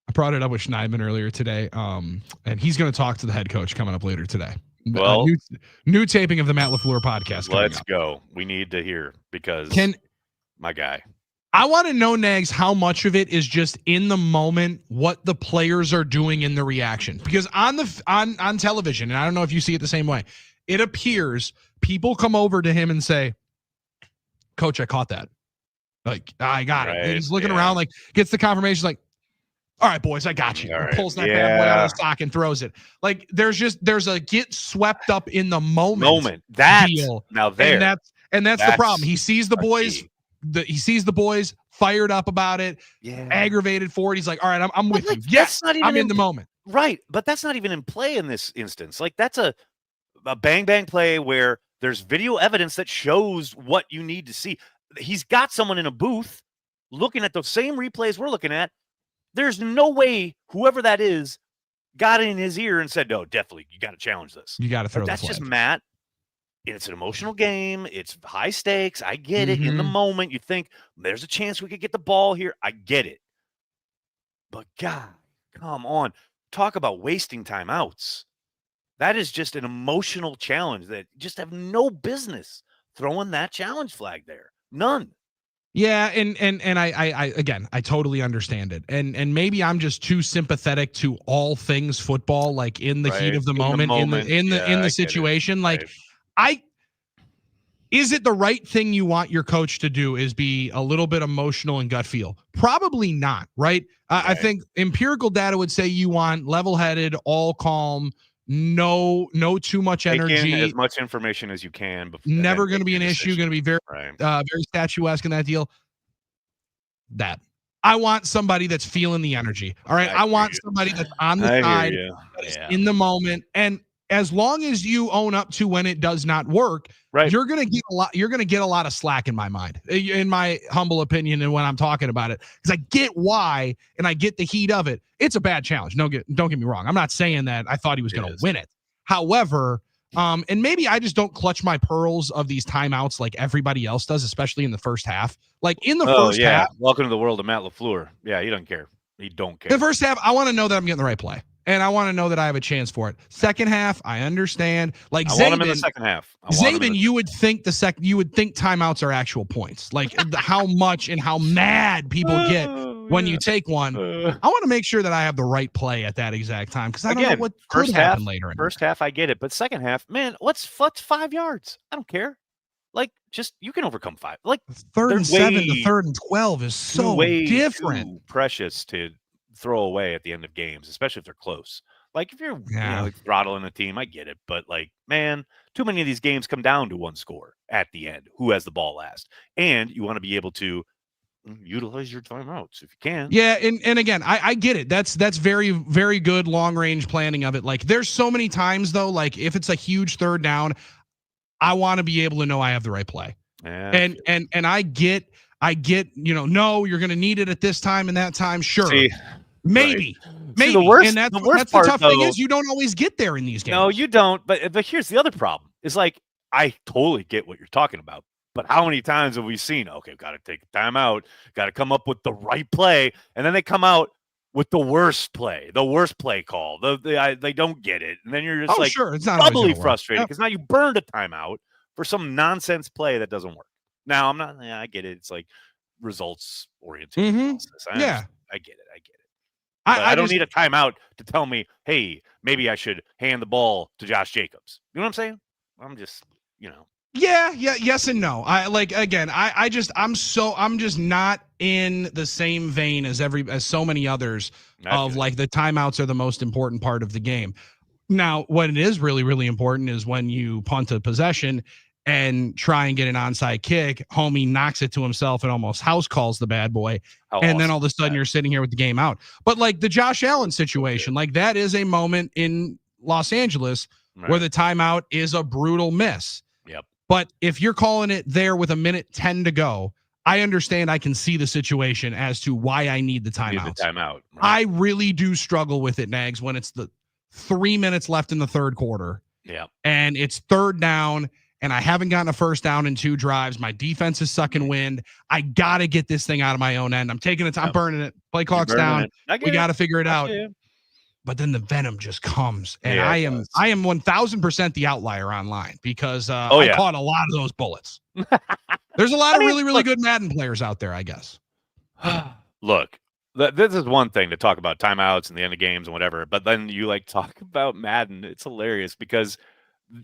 I brought it up with Schneidman earlier today, and he's going to talk to the head coach coming up later today. Well, new taping of the Matt LaFleur podcast. Let's go. We need to hear because my guy. I want to know, Nags, how much of it is just in the moment, what the players are doing in the reaction. Because on television, and I don't know if you see it the same way, it appears people come over to him and say, Coach, I caught that. Like, I got it. And he's looking around, like, gets the confirmation, like, all right, boys, I got you. Pulls that bad boy out of the sock and throws it. Like, there's a get swept up in the moment that deal. Now there, and that's the problem. He sees the boys. He sees the boys fired up about it, aggravated for it. He's like, all right, I'm with you. Yes, I'm in the moment. Right, but that's not even in play in this instance. Like, that's a bang bang play where there's video evidence that shows what you need to see. He's got someone in a booth looking at the same replays we're looking at. There's no way whoever that is got in his ear and said, no, definitely, you got to challenge this. You got to throw that's the flag. Just Matt. It's an emotional game. It's high stakes. I get it. In the moment, you think there's a chance we could get the ball here. I get it. But God, come on. Talk about wasting timeouts. That is just an emotional challenge that you just have no business throwing that challenge flag there. None. Yeah, and I again, I totally understand it. And maybe I'm just too sympathetic to all things football, like in the heat of the moment, in the situation. Like, is it the right thing you want your coach to do is be a little bit emotional and gut feel? Probably not, right? I think empirical data would say you want level-headed, all calm, no too much energy. Take in as much information as you can. Never going to be an issue. Going to be very, very statuesque in that deal. That I want somebody that's feeling the energy. All right, I want somebody that's on the side, that is in the moment. And as long as you own up to when it does not work, you're going to get a lot. You're going to get a lot of slack in my mind, in my humble opinion, and when I'm talking about it, because I get why and I get the heat of it. It's a bad challenge. Don't get me wrong. I'm not saying that I thought he was going to win it. However, and maybe I just don't clutch my pearls of these timeouts like everybody else does, especially in the first half. Like in the first half. Welcome to the world of Matt LaFleur. Yeah, he doesn't care. He don't care. The first half, I want to know that I'm getting the right play. And I want to know that I have a chance for it. Second half, I understand. Like I want him in the second half. Zabin, you would think timeouts are actual points. Like how much and how mad people get when you take one. I want to make sure that I have the right play at that exact time because I don't know what could happen later. First half, I get it, but second half, man, what's 5 yards? I don't care. Like, just you can overcome 5. Like 3rd and 7 to 3rd and 12 is so different. Too precious to throw away at the end of games, especially if they're close. Like if you're throttling a team, I get it, but like, man, too many of these games come down to one score at the end. Who has the ball last? And you want to be able to utilize your timeouts if you can. Yeah, and again, I get it. That's very, very good long range planning of it. Like, there's so many times though, like if it's a huge third down, I want to be able to know I have the right play. Yeah. And I get, no, you're going to need it at this time and that time. Sure. See, maybe. right. Maybe. See, the worst part, tough thing is you don't always get there in these games. No, you don't. But here's the other problem. Is like, I totally get what you're talking about. But how many times have we seen, okay, got to take a timeout, got to come up with the right play, and then they come out with the worst play call. They don't get it. And then you're just it's not doubly frustrated because now you burned a timeout for some nonsense play that doesn't work. Now, I get it. It's like results-oriented analysis. I get it. I don't need a timeout to tell me, hey, maybe I should hand the ball to Josh Jacobs. You know what I'm saying? I'm just, Yeah, yes and no. I'm just not in the same vein as so many others of like the timeouts are the most important part of the game. Now, what it is really, really important is when you punt a possession and try and get an onside kick, homie knocks it to himself and almost house calls the bad boy. Then all of a sudden you're sitting here with the game out. But like the Josh Allen situation, like that is a moment in Los Angeles where the timeout is a brutal miss. Yep. But if you're calling it there with 1:10 to go, I understand. I can see the situation as to why I need the timeout. Right. I really do struggle with it, Nags, when it's the 3 minutes left in the third quarter. Yeah. And it's third down and I haven't gotten a first down in 2 drives. My defense is sucking wind. I got to get this thing out of my own end. I'm taking it. I'm burning it. Play clock's down. We got to figure it out. But then the venom just comes, and I am 1000% the outlier online because I caught a lot of those bullets. There's a lot of really, really good Madden players out there, I guess. Look, this is one thing to talk about timeouts and the end of games and whatever, but then you talk about Madden. It's hilarious because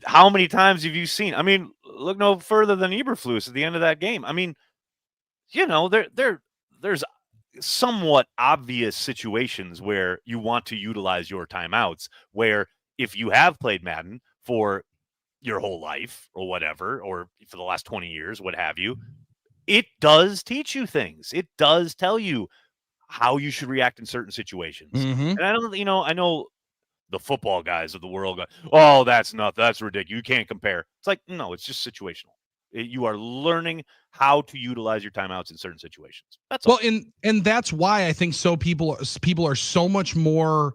how many times have you seen? I mean, look no further than Eberflus at the end of that game. I mean, there's somewhat obvious situations where you want to utilize your timeouts, where if you have played Madden for your whole life or whatever, or for the last 20 years, what have you, it does teach you things. It does tell you how you should react in certain situations. And I know the football guys of the world go, oh, that's ridiculous. You can't compare. It's like, no, it's just situational. You are learning how to utilize your timeouts in certain situations. That's all. Well, and that's why I think people are so much more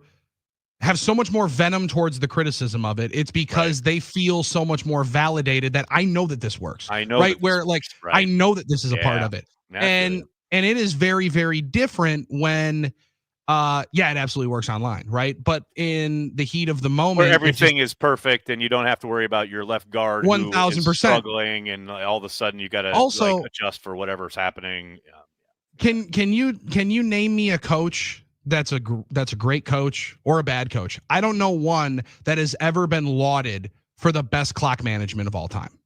have so much more venom towards the criticism of it. It's because they feel so much more validated that I know that this works. I know, right? Where I know that this is a part of it, and it is very, very different when. It absolutely works online, right? But in the heat of the moment, where everything is perfect and you don't have to worry about your left guard 1000% struggling, and all of a sudden you got to also adjust for whatever's happening. Can you name me a coach that's a great coach or a bad coach? I don't know one that has ever been lauded for the best clock management of all time.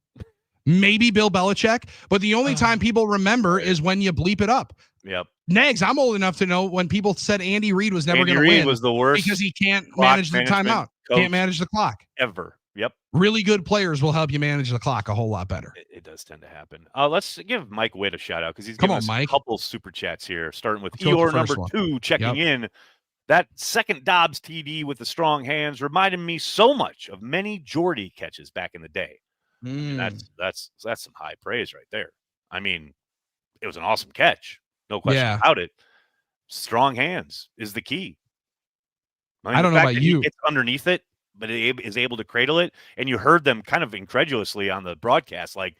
Maybe Bill Belichick, but the only time people remember is when you bleep it up. Yep. Nags, I'm old enough to know when people said Andy Reid was never going to win. Was the worst because he can't manage the timeout, can't manage the clock ever. Yep. Really good players will help you manage the clock a whole lot better. It does tend to happen. Let's give Mike Witt a shout out because he's given us a couple super chats here, starting with Eeyore number 2 checking in. That second Doubs TD with the strong hands reminded me so much of many Jordy catches back in the day. That's some high praise right there. I mean, it was an awesome catch. No question about it. Strong hands is the key. I don't know about you. It's underneath it, but it is able to cradle it. And you heard them kind of incredulously on the broadcast, like,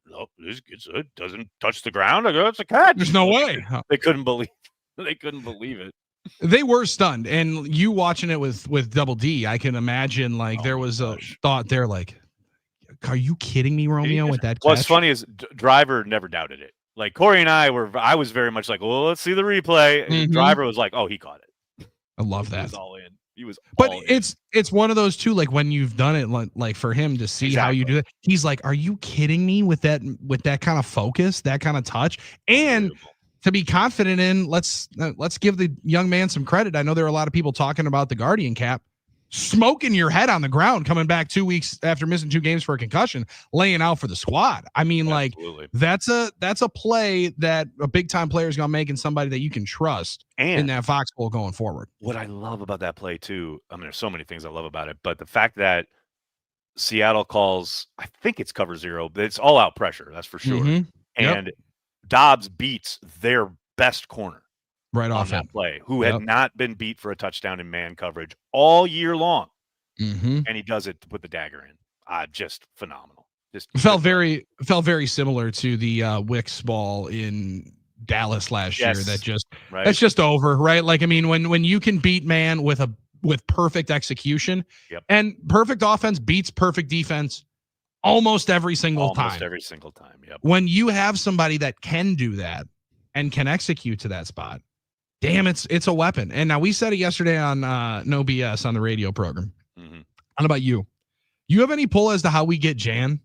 no, it doesn't touch the ground. I go, it's a catch. There's no way. They couldn't believe it. They were stunned. And you watching it with Double D, I can imagine there was a thought there like, are you kidding me, Romeo, with that catch? What's funny is Driver never doubted it. Like Corey and I was very much like, well, let's see the replay. And Driver was like, oh, he caught it. I love that. He was all in. But it's one of those too, like when you've done it, like for him to see how you do it, he's like, are you kidding me with that kind of focus, that kind of touch? And to be confident in, let's give the young man some credit. I know there are a lot of people talking about the Guardian cap. smoking your head on the ground, coming back 2 weeks after missing 2 games for a concussion, laying out for the squad. I mean, Absolutely. that's a play that a big time player is going to make, and somebody that you can trust in that foxhole going forward. What I love about that play too, I mean, there's so many things I love about it, but the fact that Seattle calls, I think it's cover 0, but it's all out pressure. That's for sure. Mhm. Yep. And Doubs beats their best corner right on off that it. play, who Yep. had not been beat for a touchdown in man coverage all year long. Mm-hmm. And he does it to put the dagger in. Just phenomenal. Just Felt very similar to the Wicks ball in Dallas last year. That that's just over, right? Like, I mean, when you can beat man with perfect execution, and perfect offense beats perfect defense almost every single time. Almost every single time. Yep. When you have somebody that can do that and can execute to that spot, damn, it's a weapon. And now we said it yesterday on No BS on the radio program. Mm-hmm. How about you? You have any pull as to how we get Jan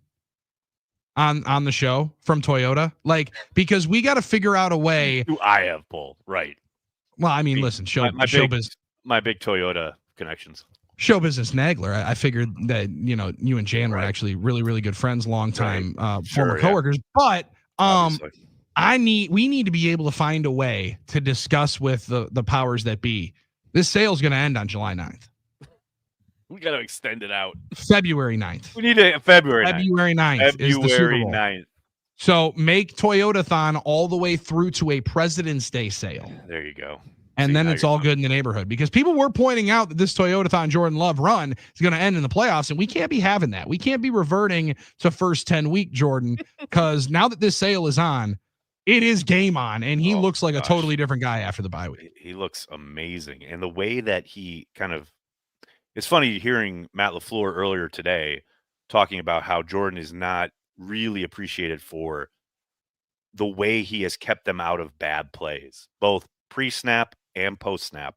on the show from Toyota? Like, because we got to figure out a way. Who I have pull, right? Well, I mean, listen, my big Toyota connections. Show business Nagler. I figured that you and Jan were actually really, really good friends, long time former coworkers. But we need to be able to find a way to discuss with the powers that be. This sale is going to end on July 9th. We got to extend it out. February 9th. We need a February 9th. February 9th is the Super Bowl. 9th. So make Toyotathon all the way through to a President's Day sale. There you go. And then it's all good in the neighborhood, because people were pointing out that this Toyotathon Jordan Love run is going to end in the playoffs, and we can't be having that. We can't be reverting to first 10 week Jordan, because now that this sale is on, it is game on, and he looks like a totally different guy after the bye week. He looks amazing. And the way that he it's funny hearing Matt LaFleur earlier today talking about how Jordan is not really appreciated for the way he has kept them out of bad plays, both pre-snap and post-snap.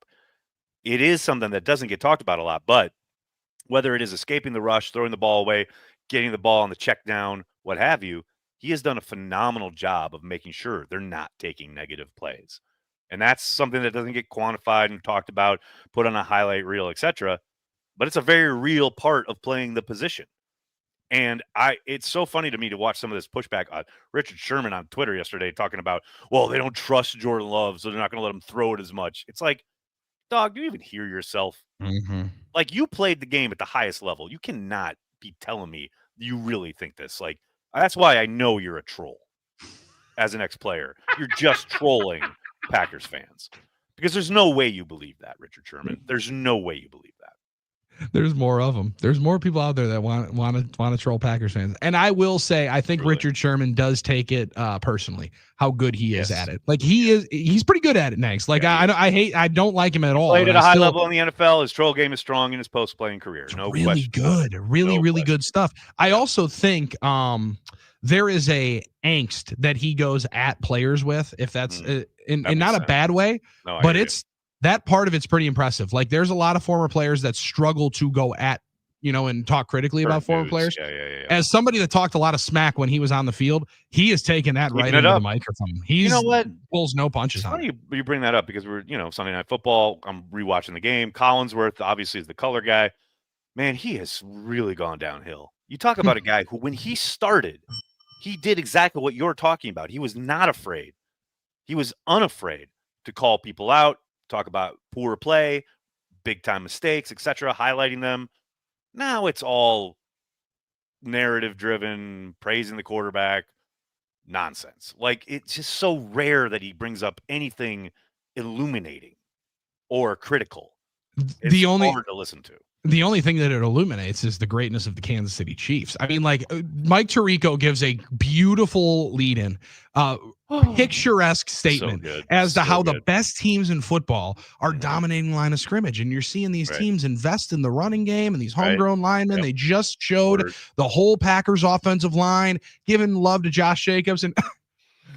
It is something that doesn't get talked about a lot, but whether it is escaping the rush, throwing the ball away, getting the ball on the check down, what have you, he has done a phenomenal job of making sure they're not taking negative plays. And that's something that doesn't get quantified and talked about, put on a highlight reel, etc. But it's a very real part of playing the position. And it's so funny to me to watch some of this pushback. Richard Sherman on Twitter yesterday talking about, well, they don't trust Jordan Love, so they're not going to let him throw it as much. It's like, dog, do you even hear yourself? Mm-hmm. Like, you played the game at the highest level. You cannot be telling me you really think this. Like, that's why I know you're a troll as an ex-player. You're just trolling Packers fans, because there's no way you believe that, Richard Sherman. There's no way you believe that. There's more of them. There's more people out there that want to troll Packers fans. And I will say, I think Richard Sherman does take it personally, how good he is at it. Like, he's pretty good at it, Nags. Like, I don't like him at all. Played at a high level in the NFL. His troll game is strong in his post-playing career. No really question. Good. Really good stuff. I also think there is a angst that he goes at players with, if that's in not a bad way, but it's that part of it's pretty impressive. Like, there's a lot of former players that struggle to go at, and talk critically about former players. Yeah. As somebody that talked a lot of smack when he was on the field, he has taken that right into the microphone. He's, pulls no punches on it. You bring that up because we're, Sunday Night Football. I'm rewatching the game. Collinsworth obviously is the color guy. Man, he has really gone downhill. You talk about a guy who, when he started, he did exactly what you're talking about. He was not afraid. He was unafraid to call people out, talk about poor play, big time mistakes, etc., highlighting them. Now it's all narrative driven, praising the quarterback, nonsense. Like, it's just so rare that he brings up anything illuminating or critical. It's hard to listen to. The only thing that it illuminates is the greatness of the Kansas City Chiefs. I mean, like, Mike Tirico gives a beautiful lead-in, picturesque statement as to how the best teams in football are dominating the line of scrimmage. And you're seeing these teams invest in the running game and these homegrown linemen. They just showed the whole Packers offensive line, giving love to Josh Jacobs. And,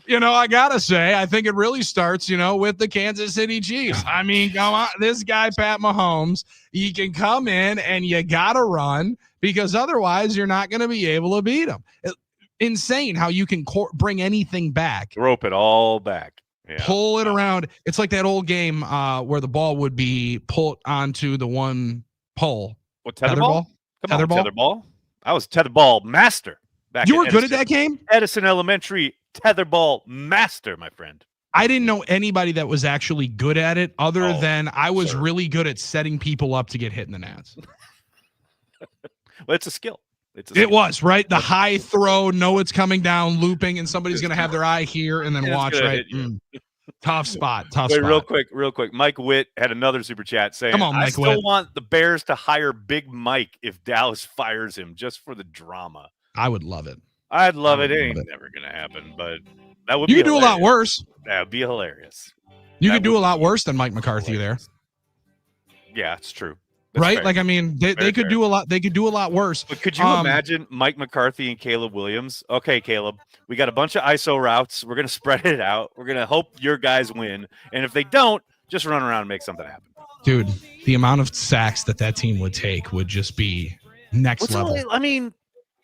I got to say, I think it really starts, with the Kansas City Chiefs. I mean, come on, this guy, Pat Mahomes, he can come in and you got to run, because otherwise you're not going to be able to beat him. Insane how you can bring anything back. Rope it all back. Yeah. Pull it around. It's like that old game where the ball would be pulled onto the one pole. What, tetherball? Come on, Tetherball? tetherball. I was tetherball master back. You were at good at Edison. that game? Edison Elementary tetherball master, my friend. I didn't know anybody that was actually good at it other than I was really good at setting people up to get hit in the nuts. Well, it's a skill. It was, right? The high throw, know it's coming down, looping, and somebody's going to have their eye here and then watch, right? Tough spot. Wait, real quick. Mike Witt had another super chat saying, Come on, I Mike still Witt. want the Bears to hire Big Mike if Dallas fires him just for the drama. I would love it. I'd love it. It ain't never going to happen, but that would You be could do a lot worse. That would be hilarious. You could do a lot worse than Mike McCarthy there. Yeah, it's true. That's right? fair. Like, I mean, they could fair. do a lot. They could do a lot worse. But could you imagine Mike McCarthy and Caleb Williams? Okay, Caleb, we got a bunch of ISO routes. We're going to spread it out. We're going to hope your guys win. And if they don't, just run around and make something happen. Dude, the amount of sacks that team would take would just be next level. I mean,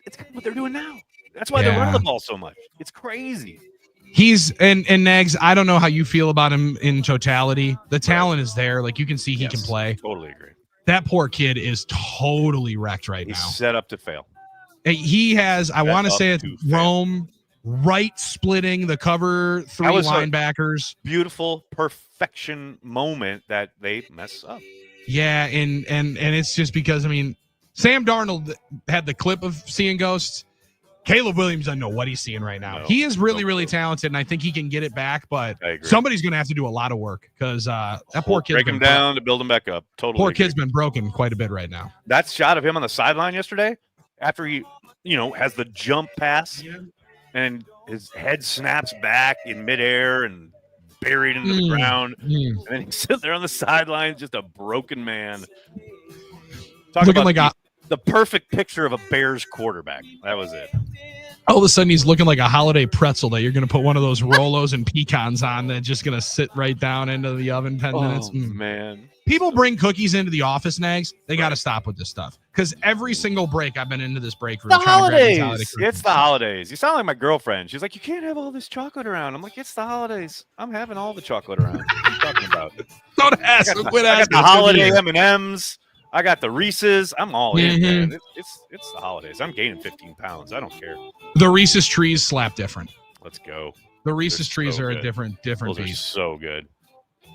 it's kind of what they're doing now. That's why they're running the ball so much. It's crazy. He's and Nags, I don't know how you feel about him in totality. The talent is there. Like, you can see he can play. Totally agree. That poor kid is totally wrecked right now. He's set up to fail. He has, I want to say it's Rome right splitting the cover three linebackers. Beautiful perfection moment that they mess up. Yeah, and it's just because, I mean, Sam Darnold had the clip of seeing ghosts. Caleb Williams doesn't know what he's seeing right now. He is really, really talented, and I think he can get it back, but somebody's going to have to do a lot of work because that poor kid's break him down to build him back up. Totally. Poor kid's been broken quite a bit right now. That shot of him on the sideline yesterday, after he, has the jump pass, and his head snaps back in midair and buried into the ground, and then he's sitting there on the sideline, just a broken man. Looking like the perfect picture of a Bears quarterback. That was it. All of a sudden, he's looking like a holiday pretzel that you're going to put one of those Rolos and pecans on that's just going to sit right down into the oven 10 minutes. Man. People bring cookies into the office, Nags. They got to stop with this stuff because every single break I've been into this break room. The holidays. It's the holidays. You sound like my girlfriend. She's like, you can't have all this chocolate around. I'm like, it's the holidays. I'm having all the chocolate around. What are you talking about? Don't ask. I got the holiday M&Ms. I got the Reese's. I'm all in, man. It's the holidays. I'm gaining 15 pounds. I don't care. The Reese's trees slap different. Let's go. The Reese's trees are good. a different Those piece. are so good.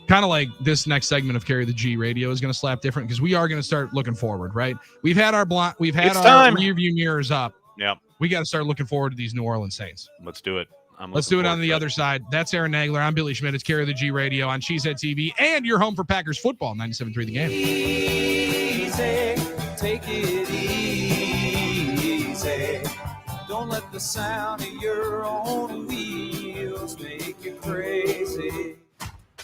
Kind of like this next segment of Carry the G Radio is going to slap different because we are going to start looking forward, right? We've had our rearview mirrors up. Yeah. We got to start looking forward to these New Orleans Saints. Let's do it. Let's do it on the other side. That's Aaron Nagler. I'm Billy Schmid. It's Carry the G Radio on Cheesehead TV and your home for Packers football, 97.3 The Game. Easy, take it easy. Don't let the sound of your own wheels make you crazy.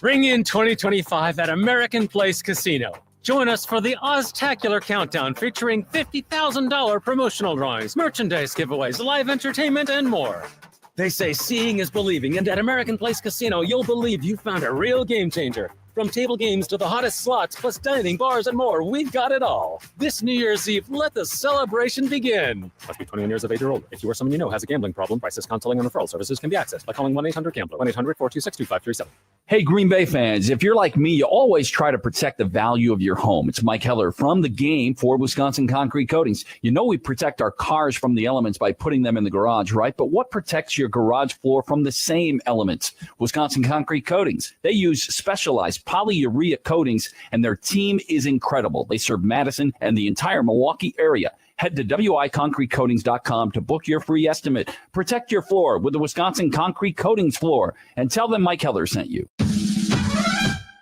Ring in 2025 at American Place Casino. Join us for the Oztacular Countdown featuring $50,000 promotional drawings, merchandise giveaways, live entertainment, and more. They say seeing is believing, and at American Place Casino, you'll believe you found a real game changer. From table games to the hottest slots, plus dining, bars, and more, we've got it all. This New Year's Eve, let the celebration begin. Must be 21 years of age or older. If you or someone you know has a gambling problem, crisis counseling and referral services can be accessed by calling 1-800-GAMBLER, 1-800-426-2537. Hey, Green Bay fans, if you're like me, you always try to protect the value of your home. It's Mike Heller from The Game for Wisconsin Concrete Coatings. You know we protect our cars from the elements by putting them in the garage, right? But what protects your garage floor from the same elements? Wisconsin Concrete Coatings. They use specialized polyurea coatings, and their team is incredible. They serve Madison and the entire Milwaukee area. Head to wiconcretecoatings.com to book your free estimate. Protect your floor with the Wisconsin Concrete Coatings floor, and tell them Mike Heller sent you.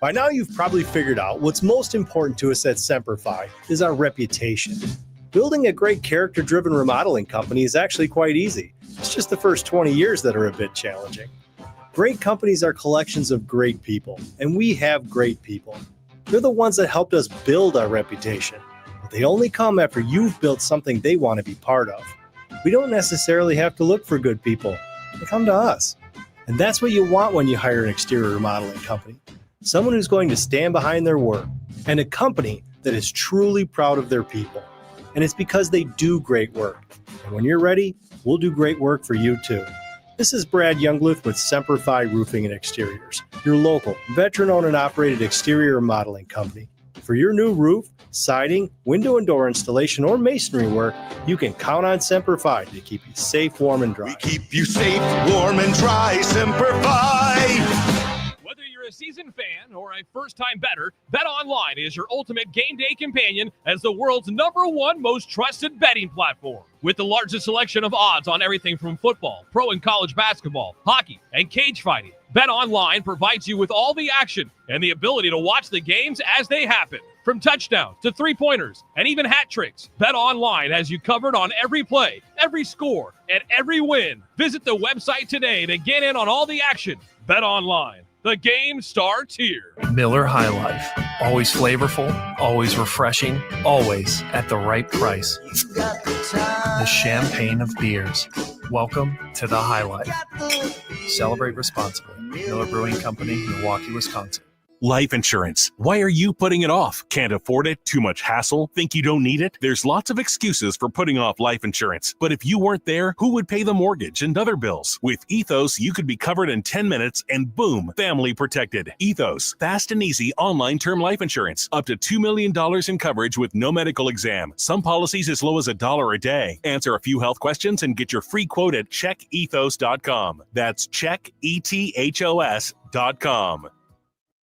By now, you've probably figured out what's most important to us at Semperfi is our reputation. Building a great character-driven remodeling company is actually quite easy. It's just the first 20 years that are a bit challenging. Great companies are collections of great people, and we have great people. They're the ones that helped us build our reputation. But they only come after you've built something they want to be part of. We don't necessarily have to look for good people. They come to us. And that's what you want when you hire an exterior remodeling company. Someone who's going to stand behind their work, and a company that is truly proud of their people. And it's because they do great work. And when you're ready, we'll do great work for you too. This is Brad Youngluth with Semperfi Roofing and Exteriors, your local, veteran-owned and operated exterior remodeling company. For your new roof, siding, window and door installation, or masonry work, you can count on Semper Fi to keep you safe, warm, and dry. We keep you safe, warm, and dry. Semper Fi. Whether you're a seasoned fan or a first-time bettor, BetOnline is your ultimate game day companion as the world's #1 most trusted betting platform. With the largest selection of odds on everything from football, pro and college basketball, hockey, and cage fighting, BetOnline provides you with all the action and the ability to watch the games as they happen. From touchdowns to three-pointers and even hat tricks, BetOnline has you covered on every play, every score, and every win. Visit the website today to get in on all the action. BetOnline. The game starts here. Miller High Life. Always flavorful, always refreshing, always at the right price. The champagne of beers. Welcome to the High Life. Celebrate responsibly. Miller Brewing Company, Milwaukee, Wisconsin. Life insurance. Why are you putting it off? Can't afford it? Too much hassle? Think you don't need it? There's lots of excuses for putting off life insurance. But if you weren't there, who would pay the mortgage and other bills? With Ethos, you could be covered in 10 minutes and boom, family protected. Ethos, fast and easy online term life insurance. Up to $2 million in coverage with no medical exam. Some policies as low as $1 a day. Answer a few health questions and get your free quote at checkethos.com. That's checkethos.com.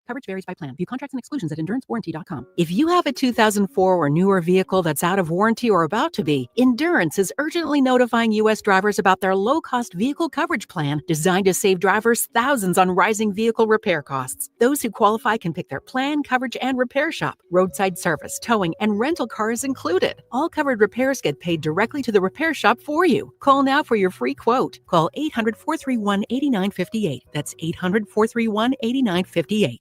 Coverage varies by plan. View contracts and exclusions at endurancewarranty.com. If you have a 2004 or newer vehicle that's out of warranty or about to be, Endurance is urgently notifying U.S. drivers about their low-cost vehicle coverage plan designed to save drivers thousands on rising vehicle repair costs. Those who qualify can pick their plan, coverage, and repair shop. Roadside service, towing, and rental car is included. All covered repairs get paid directly to the repair shop for you. Call now for your free quote. Call 800-431-8958. That's 800-431-8958.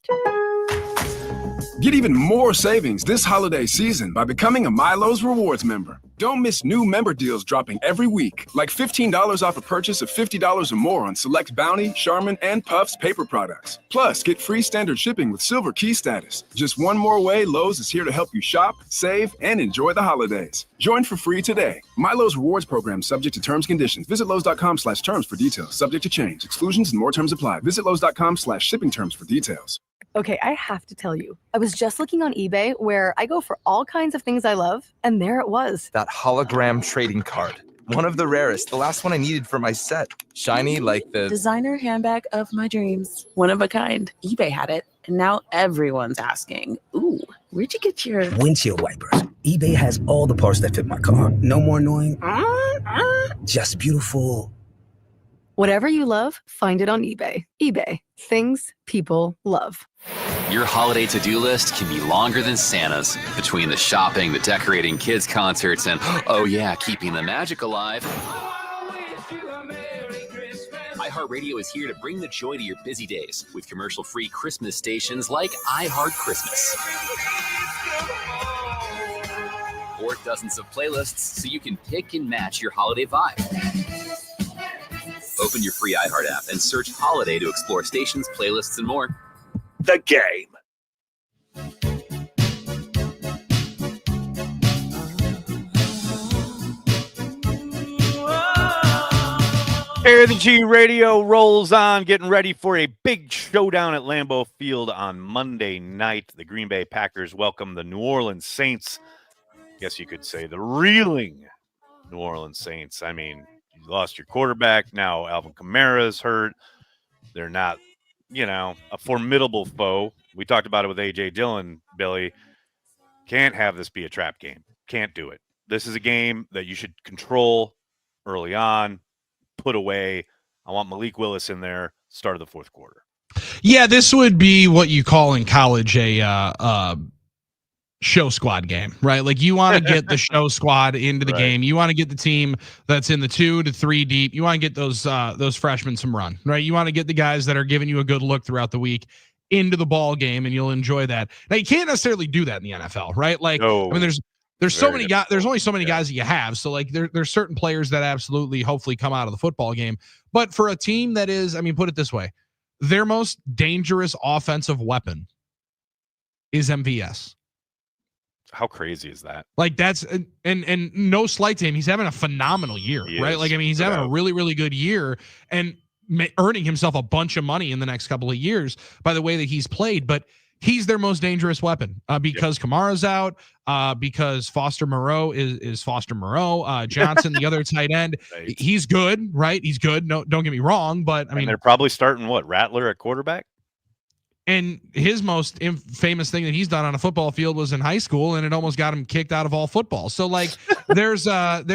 Get even more savings this holiday season by becoming a Milo's Rewards member. Don't miss new member deals dropping every week, like $15 off a purchase of $50 or more on select Bounty, Charmin, and Puffs paper products. Plus, get free standard shipping with Silver Key status. Just one more way Lowe's is here to help you shop, save, and enjoy the holidays. Join for free today. Milo's Rewards program subject to terms and conditions. Visit Lowe's.com/terms for details. Subject to change. Exclusions and more terms apply. Visit Lowe's.com/shipping terms for details. Okay, I have to tell you, I was just looking on eBay where I go for all kinds of things I love, and there it was. That hologram trading card. One of the rarest. The last one I needed for my set. Shiny like the designer handbag of my dreams. One of a kind. eBay had it, and now everyone's asking, ooh, where'd you get your windshield wipers? eBay has all the parts that fit my car. No more annoying. Just beautiful. Whatever you love, find it on eBay. eBay. Things people love. Your holiday to-do list can be longer than Santa's. Between the shopping, the decorating, kids' concerts, and, oh yeah, keeping the magic alive. iHeartRadio is here to bring the joy to your busy days with commercial-free Christmas stations like iHeart Christmas. Or dozens of playlists so you can pick and match your holiday vibe. Open your free iHeart app and search Holiday to explore stations, playlists, and more. The game. Carry the G Radio rolls on, getting ready for a big showdown at Lambeau Field on Monday night. The Green Bay Packers welcome the New Orleans Saints. I guess you could say the reeling New Orleans Saints. I mean, you lost your quarterback. Now Alvin Kamara's hurt. They're not, a formidable foe. We talked about it with AJ Dillon, Billy. Can't have this be a trap game. Can't do it. This is a game that you should control early on, put away. I want Malik Willis in there, start of the fourth quarter. Yeah, this would be what you call in college a show squad game, right? Like you want to get the show squad into the game. You want to get the team that's in the 2 to 3 deep. You want to get those freshmen some run, right? You want to get the guys that are giving you a good look throughout the week into the ball game, and you'll enjoy that. Now you can't necessarily do that in the NFL, right? Like, I mean, there's so many guys. There's only so many guys that you have. So like there's certain players that absolutely, hopefully, come out of the football game. But for a team that is, I mean, put it this way, their most dangerous offensive weapon is MVS. How crazy is that? Like that's and no slight to him. He's having a phenomenal year, right? Like, I mean, he's having a really, really good year and earning himself a bunch of money in the next couple of years by the way that he's played. But he's their most dangerous weapon because Kamara's out, because Foster Moreau is Foster Moreau. Johnson, the other tight end, he's good, right? He's good. No, don't get me wrong, but I mean, they're probably starting Rattler at quarterback. And his most famous thing that he's done on a football field was in high school, and it almost got him kicked out of all football. So like there's a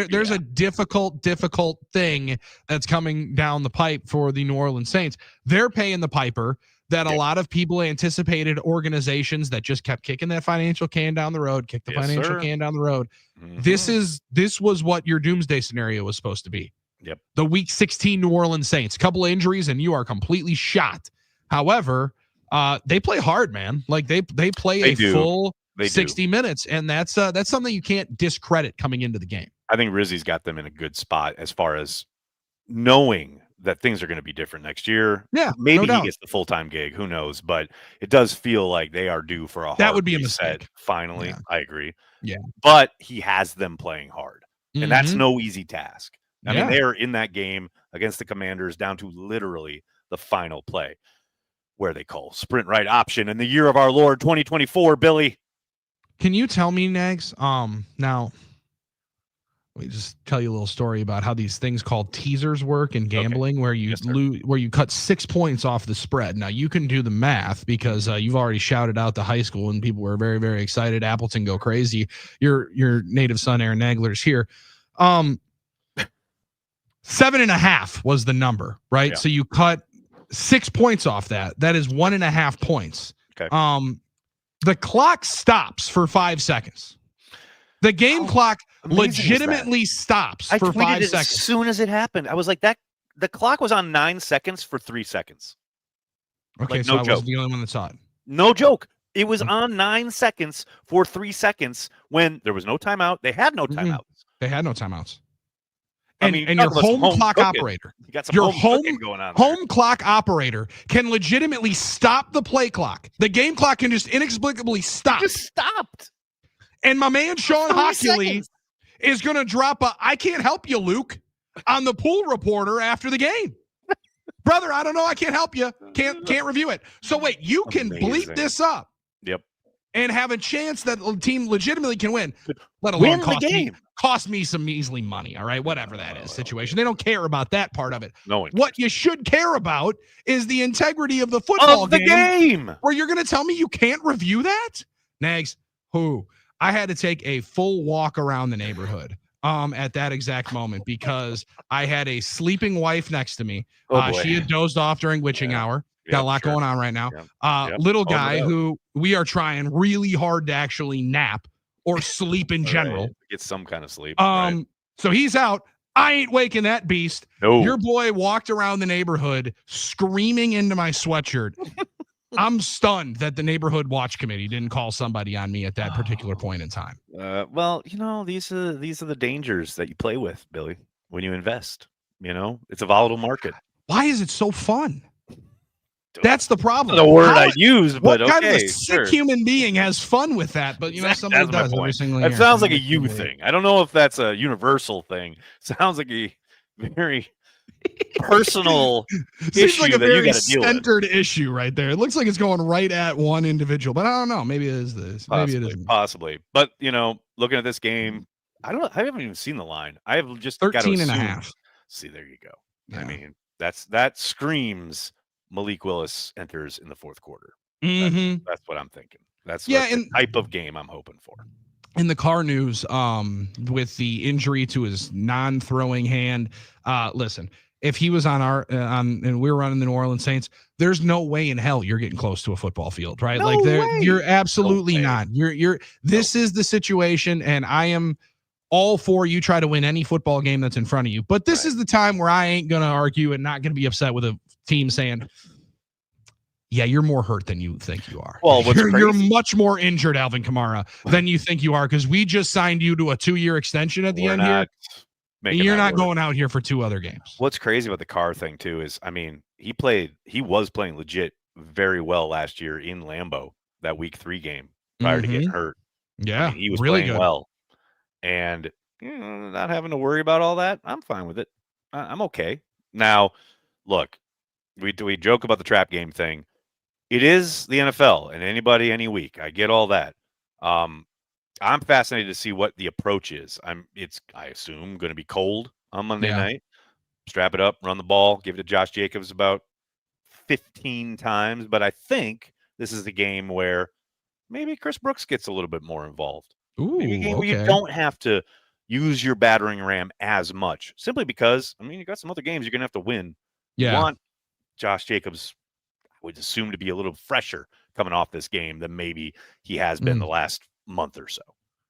difficult thing that's coming down the pipe for the New Orleans Saints. They're paying the piper that a lot of people anticipated, organizations that just kept kicking that financial can down the road, can down the road. This was what your doomsday scenario was supposed to be. Yep. The week 16 New Orleans Saints, couple of injuries and you are completely shot. However, they play hard, man. Like they play full 60 minutes, and that's something you can't discredit coming into the game. I think Rizzi's got them in a good spot as far as knowing that things are going to be different next year. Yeah, maybe no he doubt. gets the full-time gig. Who knows? But it does feel like they are due for a hard that would be a reset, mistake. finally, Yeah. I agree. Yeah, but he has them playing hard, and that's no easy task. I mean, they are in that game against the Commanders down to literally the final play, where they call sprint right option in the year of our Lord 2024. Billy, can you tell me, Nags? Now, let me just tell you a little story about how these things called teasers work in gambling, where you where you cut 6 points off the spread. Now you can do the math because you've already shouted out the high school and people were very, very excited. Appleton go crazy. Your native son Aaron Nagler is here. 7.5 was the number, right? Yeah. So you cut 6 points off that. That is 1.5 points. Okay. The clock stops for 5 seconds. The game clock legitimately stops for 5 seconds. As soon as it happened, I was like, that the clock was on 9 seconds for 3 seconds. Okay, like, so no I joke. wasn't the only one that saw it. No joke. It was on 9 seconds for 3 seconds when there was no timeout. They had no timeouts. They had no timeouts. And your home clock operator, you got some home going on. Home clock operator can legitimately stop the play clock. The game clock can just inexplicably stop. Just stopped. And my man Sean Hockley is going to drop a "I can't help you, Luke" on the pool reporter after the game. Brother, I don't know. I can't help you. Can't review it. So wait, you can bleep this up. Yep. And have a chance that the team legitimately can win, let Win alone the cost me some measly money. All right, whatever that is situation. They don't care about that part of it. No one What you should care about is the integrity of the football game. Where you're going to tell me you can't review that? Nags, I had to take a full walk around the neighborhood at that exact moment because I had a sleeping wife next to me. She had dozed off during witching hour. Got a lot going on right now. Little guy who we are trying really hard to actually nap or sleep in general. Get some kind of sleep. So he's out. I ain't waking that beast. No. Your boy walked around the neighborhood screaming into my sweatshirt. I'm stunned that the neighborhood watch committee didn't call somebody on me at that particular point in time. Well, these are the dangers that you play with, Billy, when you invest. It's a volatile market. Why is it so fun? That's the problem. The word I use, but what kind of a sure. sick human being has fun with that? But somebody That's my does every point. single It year. sounds like a you thing. I don't know if that's a universal thing. Sounds like a very personal Seems issue like a that you very got to deal with. centered issue right there. It looks like it's going right at one individual, but I don't know. Maybe it is this. Maybe it isn't. Possibly. But looking at this game, I haven't even seen the line. I have just 13 got and to a assume. half. See, there you go. Yeah. I mean, that screams Malik Willis enters in the fourth quarter. Mm-hmm. That's what I'm thinking. That's Yeah, the type of game I'm hoping for. In the car news, with the injury to his non-throwing hand, listen, if he was on our and we were running the New Orleans Saints, there's no way in hell you're getting close to a football field, right? No like way. You're absolutely not. This is the situation, and I am all for you try to win any football game that's in front of you. But this is the time where I ain't gonna argue and not gonna be upset with a team saying, yeah, you're more hurt than you think you are. Well, you're much more injured, Alvin Kamara, than you think you are, because we just signed you to a 2-year extension at the end here. You're not going out here for 2 other games. What's crazy about the Carr thing too is, I mean, he was playing legit very well last year in Lambeau, that week 3 game prior to getting hurt. Yeah, I mean, he was really playing good. well, and not having to worry about all that. I'm fine with it. I'm okay. Now, look, we joke about the trap game thing. It is the NFL, and anybody, any week. I get all that. I'm fascinated to see what the approach is. I assume, going to be cold on Monday night. Strap it up, run the ball, give it to Josh Jacobs about 15 times. But I think this is the game where maybe Chris Brooks gets a little bit more involved. Ooh, maybe a game where you don't have to use your battering ram as much, simply because, you got some other games you're going to have to win. Yeah. You want Josh Jacobs, I would assume, to be a little fresher coming off this game than maybe he has been the last month or so.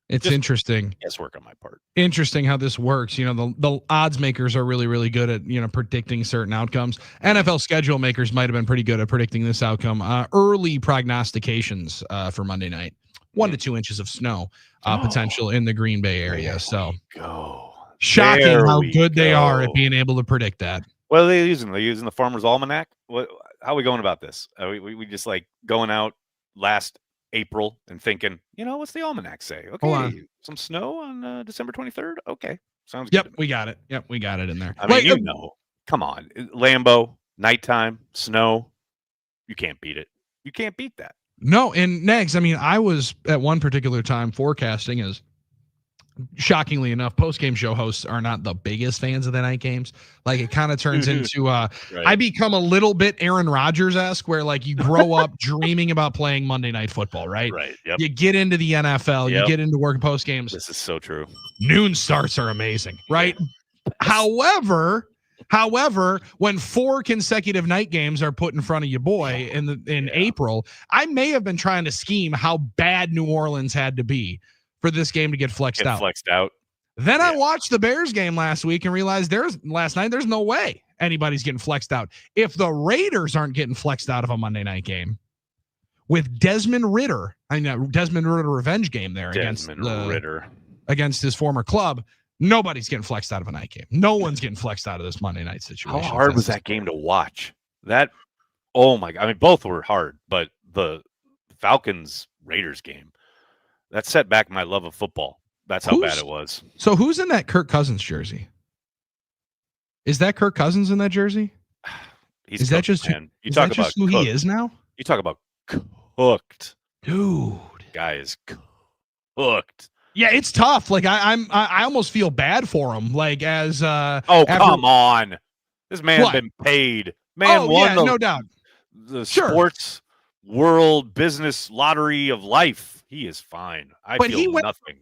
It's just interesting. Guesswork on my part. Interesting how this works. The odds makers are really, really good at, predicting certain outcomes. NFL schedule makers might have been pretty good at predicting this outcome. Early prognostications for Monday night, 1 to 2 inches of snow potential in the Green Bay area. So shocking how good they are at being able to predict that. What are they using? They're using the Farmer's Almanac? How are we going about this? We just like going out last April and thinking, what's the almanac say? Okay, some snow on December 23rd. Okay, sounds good. Yep, we got it. Yep, we got it in there. I mean, come on, Lambeau, nighttime, snow. You can't beat it. You can't beat that. No, and Nags, I was at one particular time forecasting as, shockingly enough, post-game show hosts are not the biggest fans of the night games. Like, it kind of turns into I become a little bit Aaron Rodgers-esque, where like you grow up dreaming about playing Monday Night Football, right? Right. Yep. You get into the NFL, you get into work post games. This is so true. Noon starts are amazing, right? However, when 4 consecutive night games are put in front of your boy in April, I may have been trying to scheme how bad New Orleans had to be for this game to get flexed out. Then I watched the Bears game last week and realized there's no way anybody's getting flexed out. If the Raiders aren't getting flexed out of a Monday night game with Desmond Ridder revenge game there against his former club, nobody's getting flexed out of a night game. No one's getting flexed out of this Monday night situation. How hard was that game to watch? Oh my God. Both were hard, but the Falcons Raiders game, that set back my love of football. That's how bad it was. So who's in that Kirk Cousins jersey? Is that Kirk Cousins in that jersey? Is that just who he is now? You talk about cooked. Dude. Guy is cooked. Yeah, it's tough. Like I almost feel bad for him. Like come on. This man's been paid. No doubt. The sports world business lottery of life. He is fine. I feel nothing.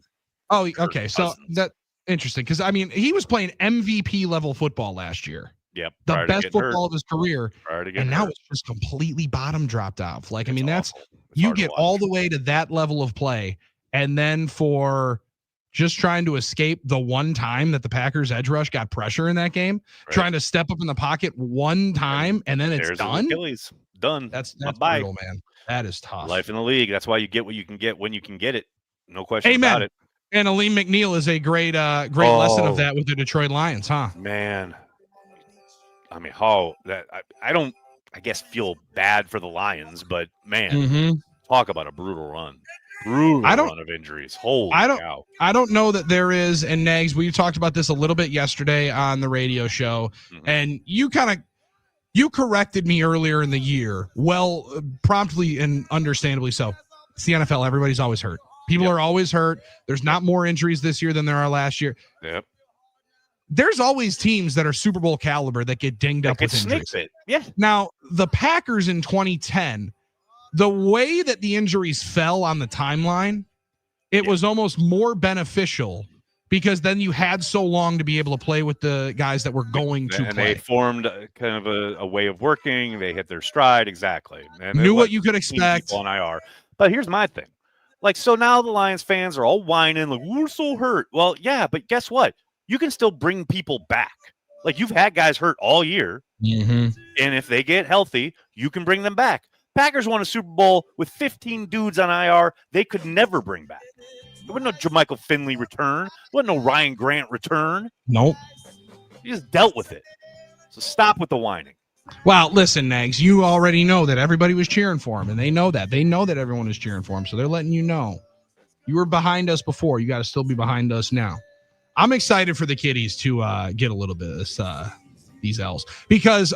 Oh, okay. So that's interesting because he was playing MVP level football last year. Yep. The best football of his career. And now it's just completely bottom dropped off. Like, that's you get all the way to that level of play, and then for just trying to escape the one time that the Packers edge rush got pressure in that game, trying to step up in the pocket one time, and then it's done. Achilles. Done. That's brutal, man. That is tough. Life in the league. That's why you get what you can get when you can get it. No question about it. And Aleem McNeil is a great lesson of that with the Detroit Lions, huh? Man. I don't, feel bad for the Lions, but man, talk about a brutal run. Run of injuries. Holy cow. I don't know that there is, and Nags, we talked about this a little bit yesterday on the radio show, and you corrected me earlier in the year, promptly and understandably so. It's the NFL. Everybody's always hurt. People are always hurt. There's not more injuries this year than there are last year. Yep. There's always teams that are Super Bowl caliber that get dinged up with injuries. Yeah. Now, the Packers in 2010, the way that the injuries fell on the timeline, it was almost more beneficial because then you had so long to be able to play with the guys that were going to play. And they formed kind of a way of working. They hit their stride. Exactly. And knew what you could expect. On IR. But here's my thing. So now the Lions fans are all whining, like, we're so hurt. Well, yeah, but guess what? You can still bring people back. Like, you've had guys hurt all year. And if they get healthy, you can bring them back. Packers won a Super Bowl with 15 dudes on IR they could never bring back. There wasn't no Jermichael Finley return. There wasn't no Ryan Grant return. Nope. You just dealt with it. So stop with the whining. Well, listen, Nags, you already know that everybody was cheering for him, and they know that. They know that everyone is cheering for him, so they're letting you know. You were behind us before. You got to still be behind us now. I'm excited for the kiddies to get a little bit of this, these L's because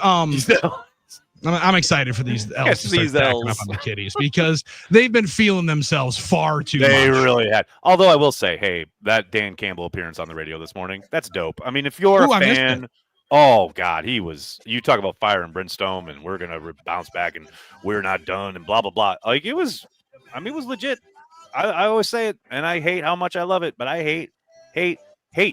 I'm excited for these L's to start stacking up on the kiddies because they've been feeling themselves far too much. They really had. Although I will say, hey, that Dan Campbell appearance on the radio this morning, that's dope. I mean, if you're a fan, oh, God, he was – you talk about fire and brimstone and we're going to bounce back and we're not done and blah, blah, blah. Like, it was – I mean, it was legit. I always say it, and I hate how much I love it, but I hate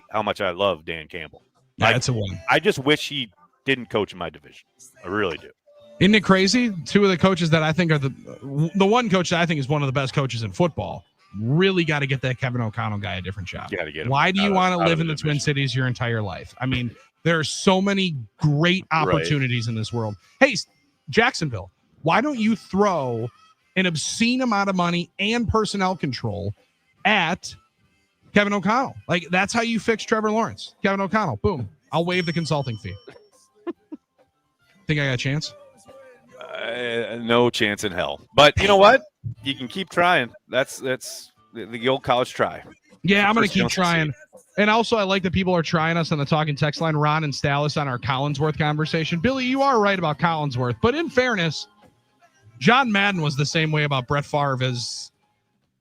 how much I love Dan Campbell. Yeah, that's a one. I just wish he didn't coach in my division. I really do. Isn't it crazy? Two of the coaches that I think are the one coach that I think is one of the best coaches in football. Really got to get that Kevin O'Connell guy a different job. Got to get him. Why do you want to live in the Twin Cities your entire life? I mean, there are so many great opportunities in this world. Hey, Jacksonville, why don't you throw an obscene amount of money and personnel control at Kevin O'Connell? Like, that's how you fix Trevor Lawrence. Kevin O'Connell, boom. I'll waive the consulting fee. Think I got a chance? No chance in hell. But you know what? You can keep trying. That's the old college try. Yeah, I'm going to keep trying. And also, I like that people are trying us on the talking text line. Ron and Stallis on our Collinsworth conversation. Billy, you are right about Collinsworth. But in fairness, John Madden was the same way about Brett Favre as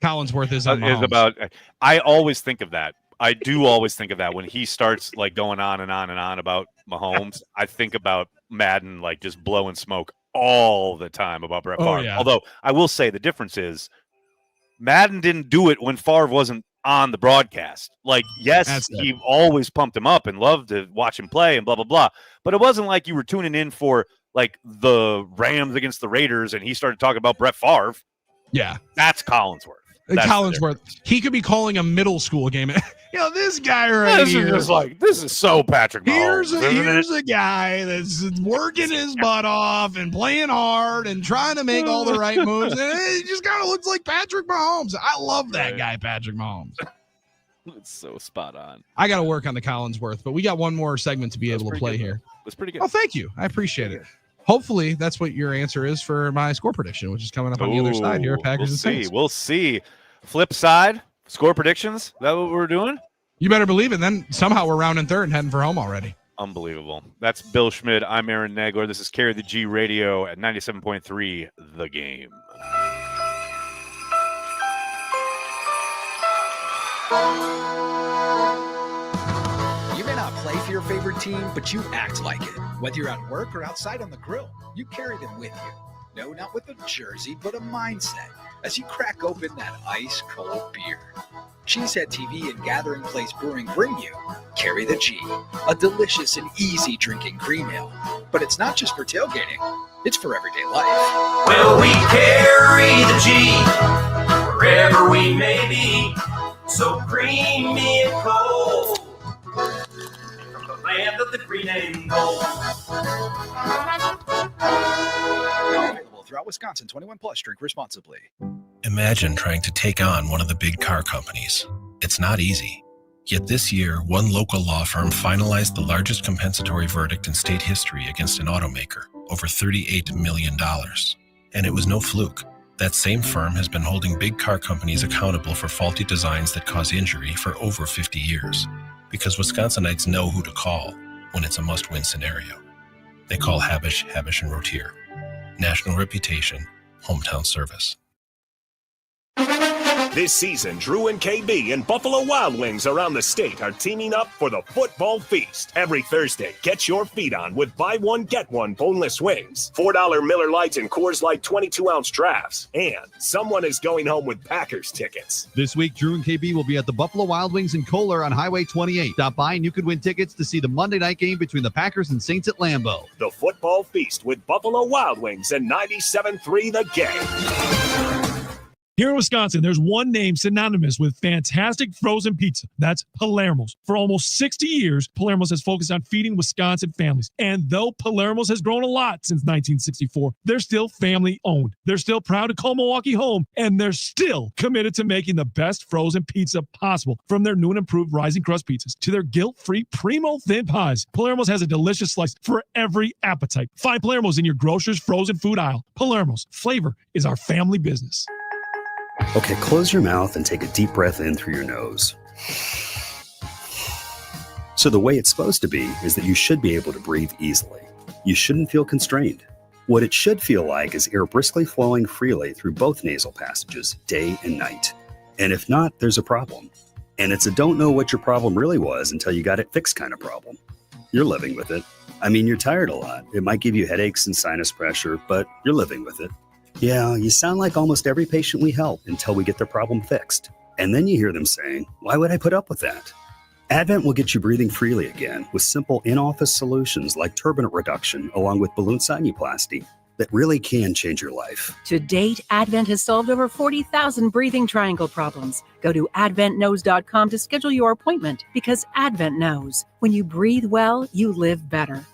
Collinsworth is on Mahomes. I always think of that. I do always think of that when he starts like going on and on and on about Mahomes. I think about Madden like just blowing smoke all the time about Brett Favre. Yeah. Although I will say the difference is Madden didn't do it when Favre wasn't on the broadcast. Like, yes, he always pumped him up and loved to watch him play and blah, blah, blah. But it wasn't like you were tuning in for like the Rams against the Raiders and he started talking about Brett Favre. Yeah. That's Collinsworth. Collinsworth, he could be calling a middle school game. This guy right here. This is so Patrick Mahomes. Here's a guy that's working his butt off and playing hard and trying to make all the right moves. And it just kind of looks like Patrick Mahomes. I love that guy, Patrick Mahomes. It's so spot on. I got to work on the Collinsworth, but we got one more segment to be able to play here. That's pretty good. Oh, thank you. I appreciate it. Hopefully, that's what your answer is for my score prediction, which is coming up on the other side here at Packers and Saints. We'll see. Flip side, score predictions. Is that what we're doing? You better believe it. Then somehow we're rounding third and heading for home already. Unbelievable. That's Bill Schmid. I'm Aaron Nagler. This is Carry the G Radio at 97.3 The Game. You may not play for your favorite team, but you act like it. Whether you're at work or outside on the grill, you carry them with you. No, not with a jersey, but a mindset as you crack open that ice-cold beer. Cheesehead TV and Gathering Place Brewing bring you Carry the G, a delicious and easy drinking cream ale. But it's not just for tailgating, it's for everyday life. Well, we carry the G wherever we may be, so creamy and cold from the land of the green and gold. Available throughout Wisconsin, 21 plus, drink responsibly. Imagine trying to take on one of the big car companies. It's not easy. Yet this year, one local law firm finalized the largest compensatory verdict in state history against an automaker, over $38 million. And it was no fluke. That same firm has been holding big car companies accountable for faulty designs that cause injury for over 50 years. Because Wisconsinites know who to call when it's a must-win scenario. They call Habish, Habish & Rotier. National reputation, hometown service. This season, Drew and KB and Buffalo Wild Wings around the state are teaming up for the Football Feast. Every Thursday, get your feet on with buy one, get one boneless wings, $4 Miller Lights and Coors Light 22-ounce drafts, and someone is going home with Packers tickets. This week, Drew and KB will be at the Buffalo Wild Wings in Kohler on Highway 28. Stop by and you could win tickets to see the Monday night game between the Packers and Saints at Lambeau. The Football Feast with Buffalo Wild Wings and 97.3 The Game. Here in Wisconsin, there's one name synonymous with fantastic frozen pizza. That's Palermo's. For almost 60 years, Palermo's has focused on feeding Wisconsin families. And though Palermo's has grown a lot since 1964, they're still family-owned. They're still proud to call Milwaukee home, and they're still committed to making the best frozen pizza possible. From their new and improved Rising Crust pizzas to their guilt-free Primo Thin Pies, Palermo's has a delicious slice for every appetite. Find Palermo's in your grocer's frozen food aisle. Palermo's. Flavor is our family business. Okay, close your mouth and take a deep breath in through your nose. So the way it's supposed to be is that you should be able to breathe easily. You shouldn't feel constrained. What it should feel like is air briskly flowing freely through both nasal passages, day and night. And if not, there's a problem. And it's a don't know what your problem really was until you got it fixed kind of problem. You're living with it. I mean, you're tired a lot. It might give you headaches and sinus pressure, but you're living with it. Yeah, you sound like almost every patient we help until we get their problem fixed. And then you hear them saying, why would I put up with that? Advent will get you breathing freely again with simple in-office solutions like turbinate reduction along with balloon sinuplasty that really can change your life. To date, Advent has solved over 40,000 breathing triangle problems. Go to adventknows.com to schedule your appointment because Advent knows. When you breathe well, you live better.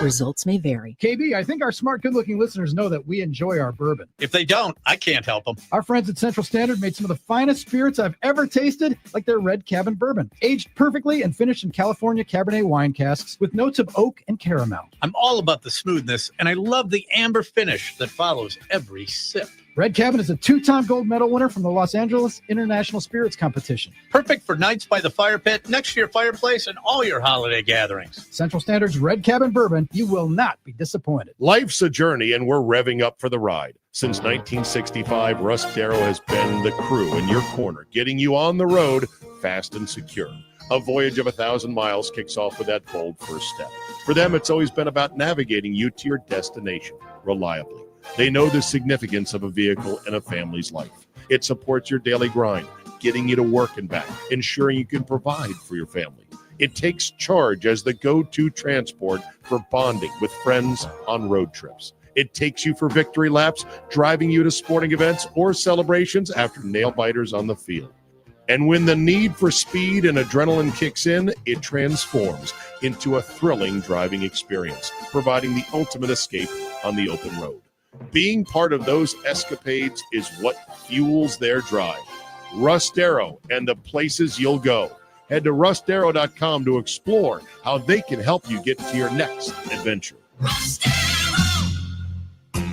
Results may vary. KB, I think our smart, good-looking listeners know that we enjoy our bourbon. If they don't, I can't help them. Our friends at Central Standard made some of the finest spirits I've ever tasted, like their Red Cabin Bourbon, aged perfectly and finished in California Cabernet wine casks with notes of oak and caramel. I'm all about the smoothness, and I love the amber finish that follows every sip. Red Cabin is a 2-time gold medal winner from the Los Angeles International Spirits Competition. Perfect for nights by the fire pit, next to your fireplace, and all your holiday gatherings. Central Standard's Red Cabin Bourbon, you will not be disappointed. Life's a journey, and we're revving up for the ride. Since 1965, Russ Darrow has been the crew in your corner, getting you on the road fast and secure. A voyage of 1,000 miles kicks off with that bold first step. For them, it's always been about navigating you to your destination reliably. They know the significance of a vehicle in a family's life. It supports your daily grind, getting you to work and back, ensuring you can provide for your family. It takes charge as the go-to transport for bonding with friends on road trips. It takes you for victory laps, driving you to sporting events or celebrations after nail-biters on the field. And when the need for speed and adrenaline kicks in, it transforms into a thrilling driving experience, providing the ultimate escape on the open road. Being part of those escapades is what fuels their drive. Russ Darrow and the places you'll go. Head to russdarrow.com to explore how they can help you get to your next adventure.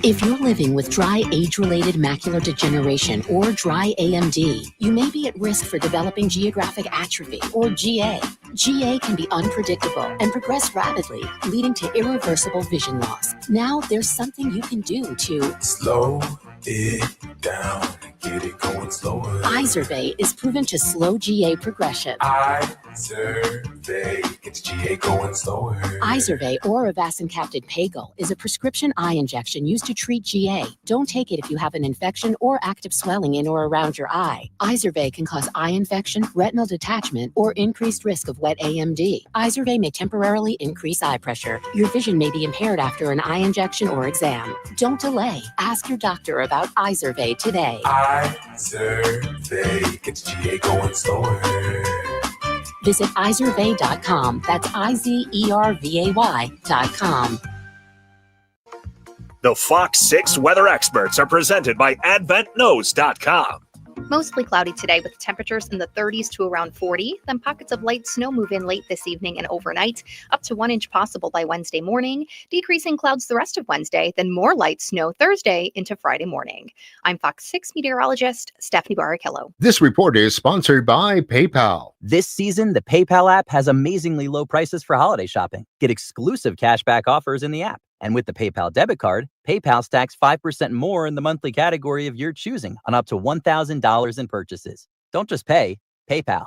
If you're living with dry age-related macular degeneration or dry AMD, you may be at risk for developing geographic atrophy or GA. GA can be unpredictable and progress rapidly, leading to irreversible vision loss. Now there's something you can do to slow it down and get it going slower. Izervay is proven to slow GA progression. Izervay gets GA going slower. Izervay or avacincaptad pagel is a prescription eye injection used to treat GA. Don't take it if you have an infection or active swelling in or around your eye. Izervay can cause eye infection, retinal detachment, or increased risk of wet AMD. Izervay may temporarily increase eye pressure. Your vision may be impaired after an eye injection or exam. Don't delay. Ask your doctor about Izervay today. Izervay gets GA going slower. Visit Izervay.com. That's IZERVAY.com. The Fox 6 weather experts are presented by AdventKnows.com. Mostly cloudy today with temperatures in the 30s to around 40. Then pockets of light snow move in late this evening and overnight, up to 1 inch possible by Wednesday morning. Decreasing clouds the rest of Wednesday, then more light snow Thursday into Friday morning. I'm Fox 6 meteorologist Stephanie Barrichello. This report is sponsored by PayPal. This season, the PayPal app has amazingly low prices for holiday shopping. Get exclusive cashback offers in the app. And with the PayPal debit card, PayPal stacks 5% more in the monthly category of your choosing on up to $1,000 in purchases. Don't just pay, PayPal.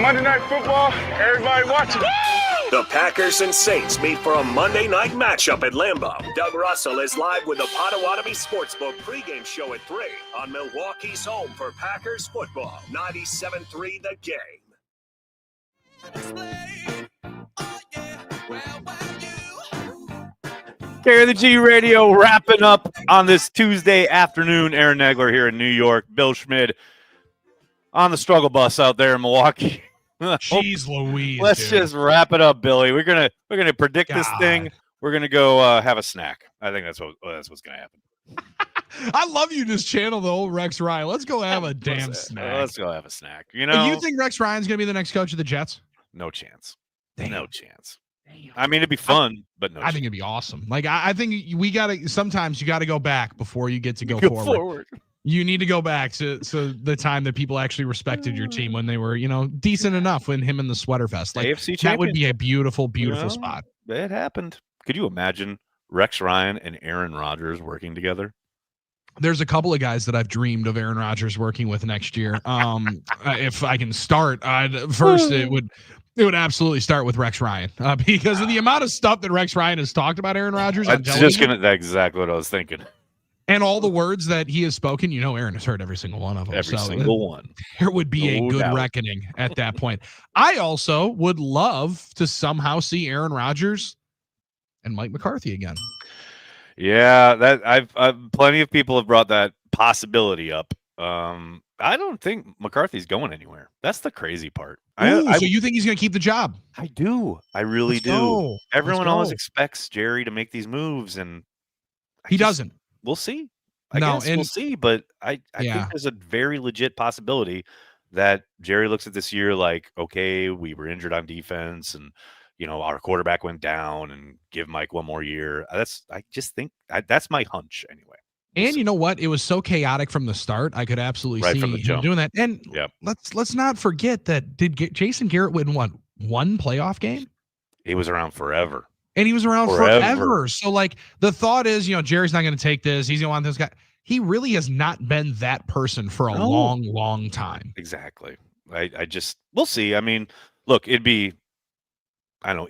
Monday Night Football, everybody watching. The Packers and Saints meet for a Monday night matchup at Lambeau. Doug Russell is live with the Potawatomi Sportsbook pregame show at 3 on Milwaukee's home for Packers football. 97.3 The Game. Carry the G Radio wrapping up on this Tuesday afternoon. Aaron Nagler here in New York. Bill Schmid on the struggle bus out there in Milwaukee. Jeez Louise. Let's just wrap it up, Billy. We're gonna predict this thing. We're gonna go have a snack. I think that's what's gonna happen. I love you just channel the old Rex Ryan. Let's go have a damn snack. Let's go have a snack. You know, you think Rex Ryan's gonna be the next coach of the Jets? No chance. Damn. No chance. I mean, it'd be fun, but no. I think it'd be awesome. Like I think sometimes you gotta go back before you get to go forward. You need to go back to the time that people actually respected your team when they were, decent enough when him and the sweater vest. Like AFC that would be a championship. beautiful, beautiful spot. It happened. Could you imagine Rex Ryan and Aaron Rodgers working together? There's a couple of guys that I've dreamed of Aaron Rodgers working with next year. If I can start, first it would absolutely start with Rex Ryan because of the amount of stuff that Rex Ryan has talked about Aaron Rodgers. That's exactly what I was thinking. And all the words that he has spoken, Aaron has heard every single one of them. Every single one. There would be a good reckoning at that point. I also would love to somehow see Aaron Rodgers and Mike McCarthy again. Yeah, that I've plenty of people have brought that possibility up. I don't think McCarthy's going anywhere. That's the crazy part. So you think he's going to keep the job? I do. I really do. Everyone always expects Jerry to make these moves, and he doesn't. We'll see. I guess we'll see, but I think there's a very legit possibility that Jerry looks at this year like, okay, we were injured on defense, and our quarterback went down, and give Mike one more year. I just think that's my hunch anyway. And you know what? It was so chaotic from the start. I could absolutely see him doing that. And let's not forget that Jason Garrett win one playoff game? He was around forever. And he was around forever. So like the thought is, Jerry's not going to take this. He's going to want this guy. He really has not been that person for a long, long time. Exactly. We'll see. I mean, look, it'd be,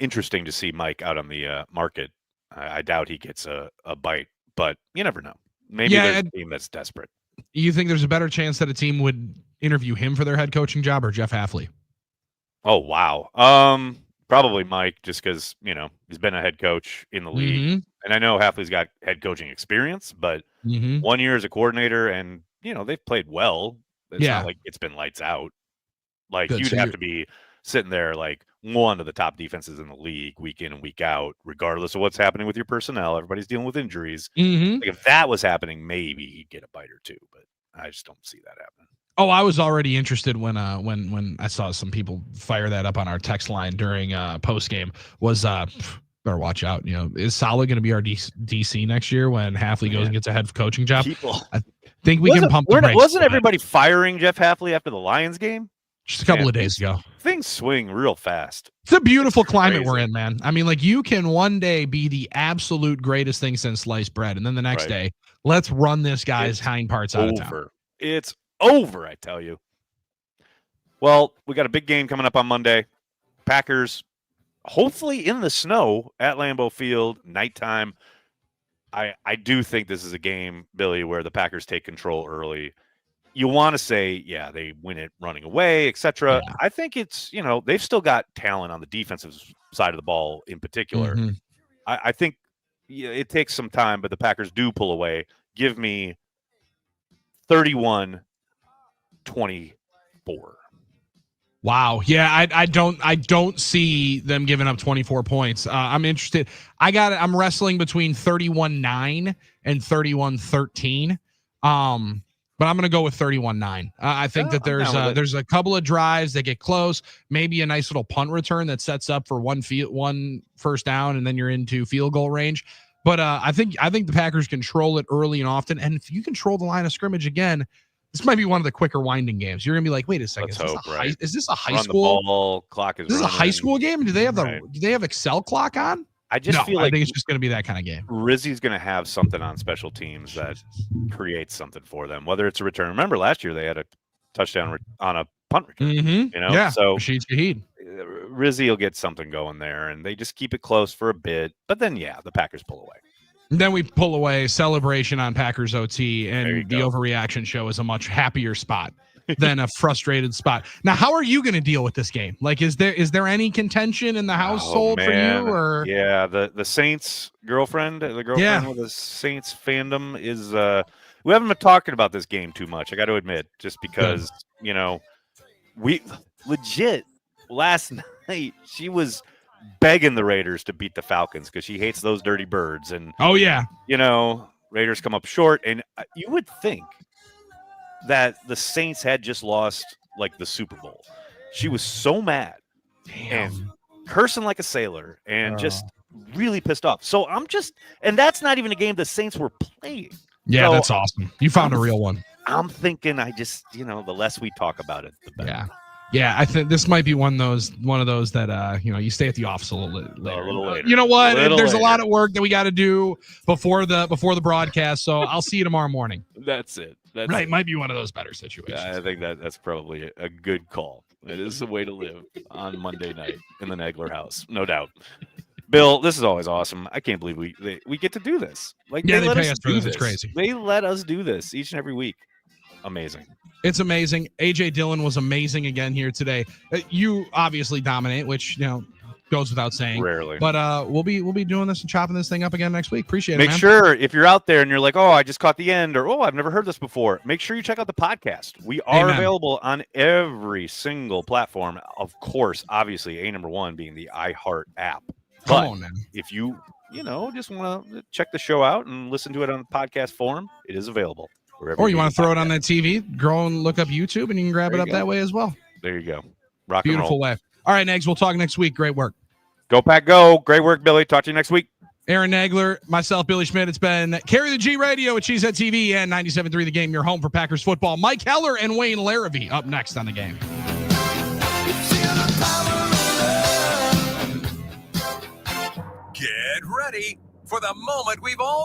interesting to see Mike out on the market. I doubt he gets a bite, but you never know. Maybe there's a team that's desperate. You think there's a better chance that a team would interview him for their head coaching job or Jeff Hafley? Oh, wow. Probably Mike, just because, he's been a head coach in the league. And I know Hafley's got head coaching experience, but 1 year as a coordinator and, they've played well. It's not like it's been lights out. Like you'd have to be sitting there like one of the top defenses in the league week in and week out, regardless of what's happening with your personnel. Everybody's dealing with injuries. Like if that was happening, maybe he'd get a bite or two, but I just don't see that happening. Oh, I was already interested when I saw some people fire that up on our text line during post game. Was better watch out. Is Saleh going to be our DC next year when Hafley goes and gets a head coaching job? I think we can pump the brakes. Wasn't everybody firing Jeff Hafley after the Lions game? Just a couple of days ago. Things swing real fast. It's a beautiful climate we're in, man. I mean, like you can one day be the absolute greatest thing since sliced bread, and then the next day, let's run this guy's hind parts out of town. It's over, I tell you. Well, we got a big game coming up on Monday. Packers, hopefully in the snow at Lambeau Field, nighttime. I do think this is a game, Billy, where the Packers take control early. You want to say, they win it running away, etc. Yeah. I think it's, they've still got talent on the defensive side of the ball in particular. I think it takes some time, but the Packers do pull away. Give me 31-24. Wow. Yeah, I don't see them giving up 24 points. I'm interested. I'm wrestling between 31-9 and 31-13. But I'm going to go with 31-9. I think that there's a couple of drives that get close, maybe a nice little punt return that sets up for one first down, and then you're into field goal range. But I think the Packers control it early and often. And if you control the line of scrimmage again, this might be one of the quicker winding games. You're going to be like, wait a second, is this a high school? The ball, clock is this running. Is a high school game? Do they have Excel clock on? I feel like I think it's just going to be that kind of game. Rizzi's going to have something on special teams that creates something for them, whether it's a return. Remember last year they had a touchdown on a punt return. So Rashid Shaheed. Rizzi will get something going there, and they just keep it close for a bit. But then, the Packers pull away. And then we pull away. Celebration on Packers OT, and the overreaction show is a much happier spot than a frustrated spot. Now, how are you going to deal with this game? Like, is there any contention in the household for you? Or the Saints girlfriend, with the Saints fandom is. We haven't been talking about this game too much. I got to admit, just because we legit last night she was begging the Raiders to beat the Falcons because she hates those dirty birds. And Raiders come up short, and you would think that the Saints had just lost like the Super Bowl. She was so mad and cursing like a sailor and just really pissed off. So and that's not even a game the Saints were playing. Yeah, that's awesome. You found a real one. I'm thinking the less we talk about it, the better. Yeah, I think this might be one of those that you stay at the office a little later. You know what? There's a lot of work that we got to do before the broadcast, so I'll see you tomorrow morning. That's it. Right, might be one of those better situations. Yeah, I think that's probably a good call. It is the way to live on Monday night in the Nagler house, no doubt. Bill, this is always awesome. I can't believe we get to do this. Like, they let pay us for this. It's crazy. They let us do this each and every week. Amazing. It's amazing. AJ Dillon was amazing again here today. You obviously dominate, which goes without saying. Rarely. But we'll be doing this and chopping this thing up again next week. Appreciate it. Make man. sure if you're out there and you're like, oh, I just caught the end, or oh, I've never heard this before. Make sure you check out the podcast. We are available on every single platform. Of course, obviously, number one being the iHeart app. Come on, man. If you just want to check the show out and listen to it on podcast form, it is available. Or you want to throw it on that TV, go and look up YouTube, and you can grab it up that way as well. There you go. Rock Beautiful way. All right, Nags, we'll talk next week. Great work. Go Pack Go. Great work, Billy. Talk to you next week. Aaron Nagler, myself, Billy Schmid. It's been Carry the G Radio at Cheesehead TV and 97.3 The Game, your home for Packers football. Mike Heller and Wayne Larrabee up next on The Game. Get ready for the moment we've all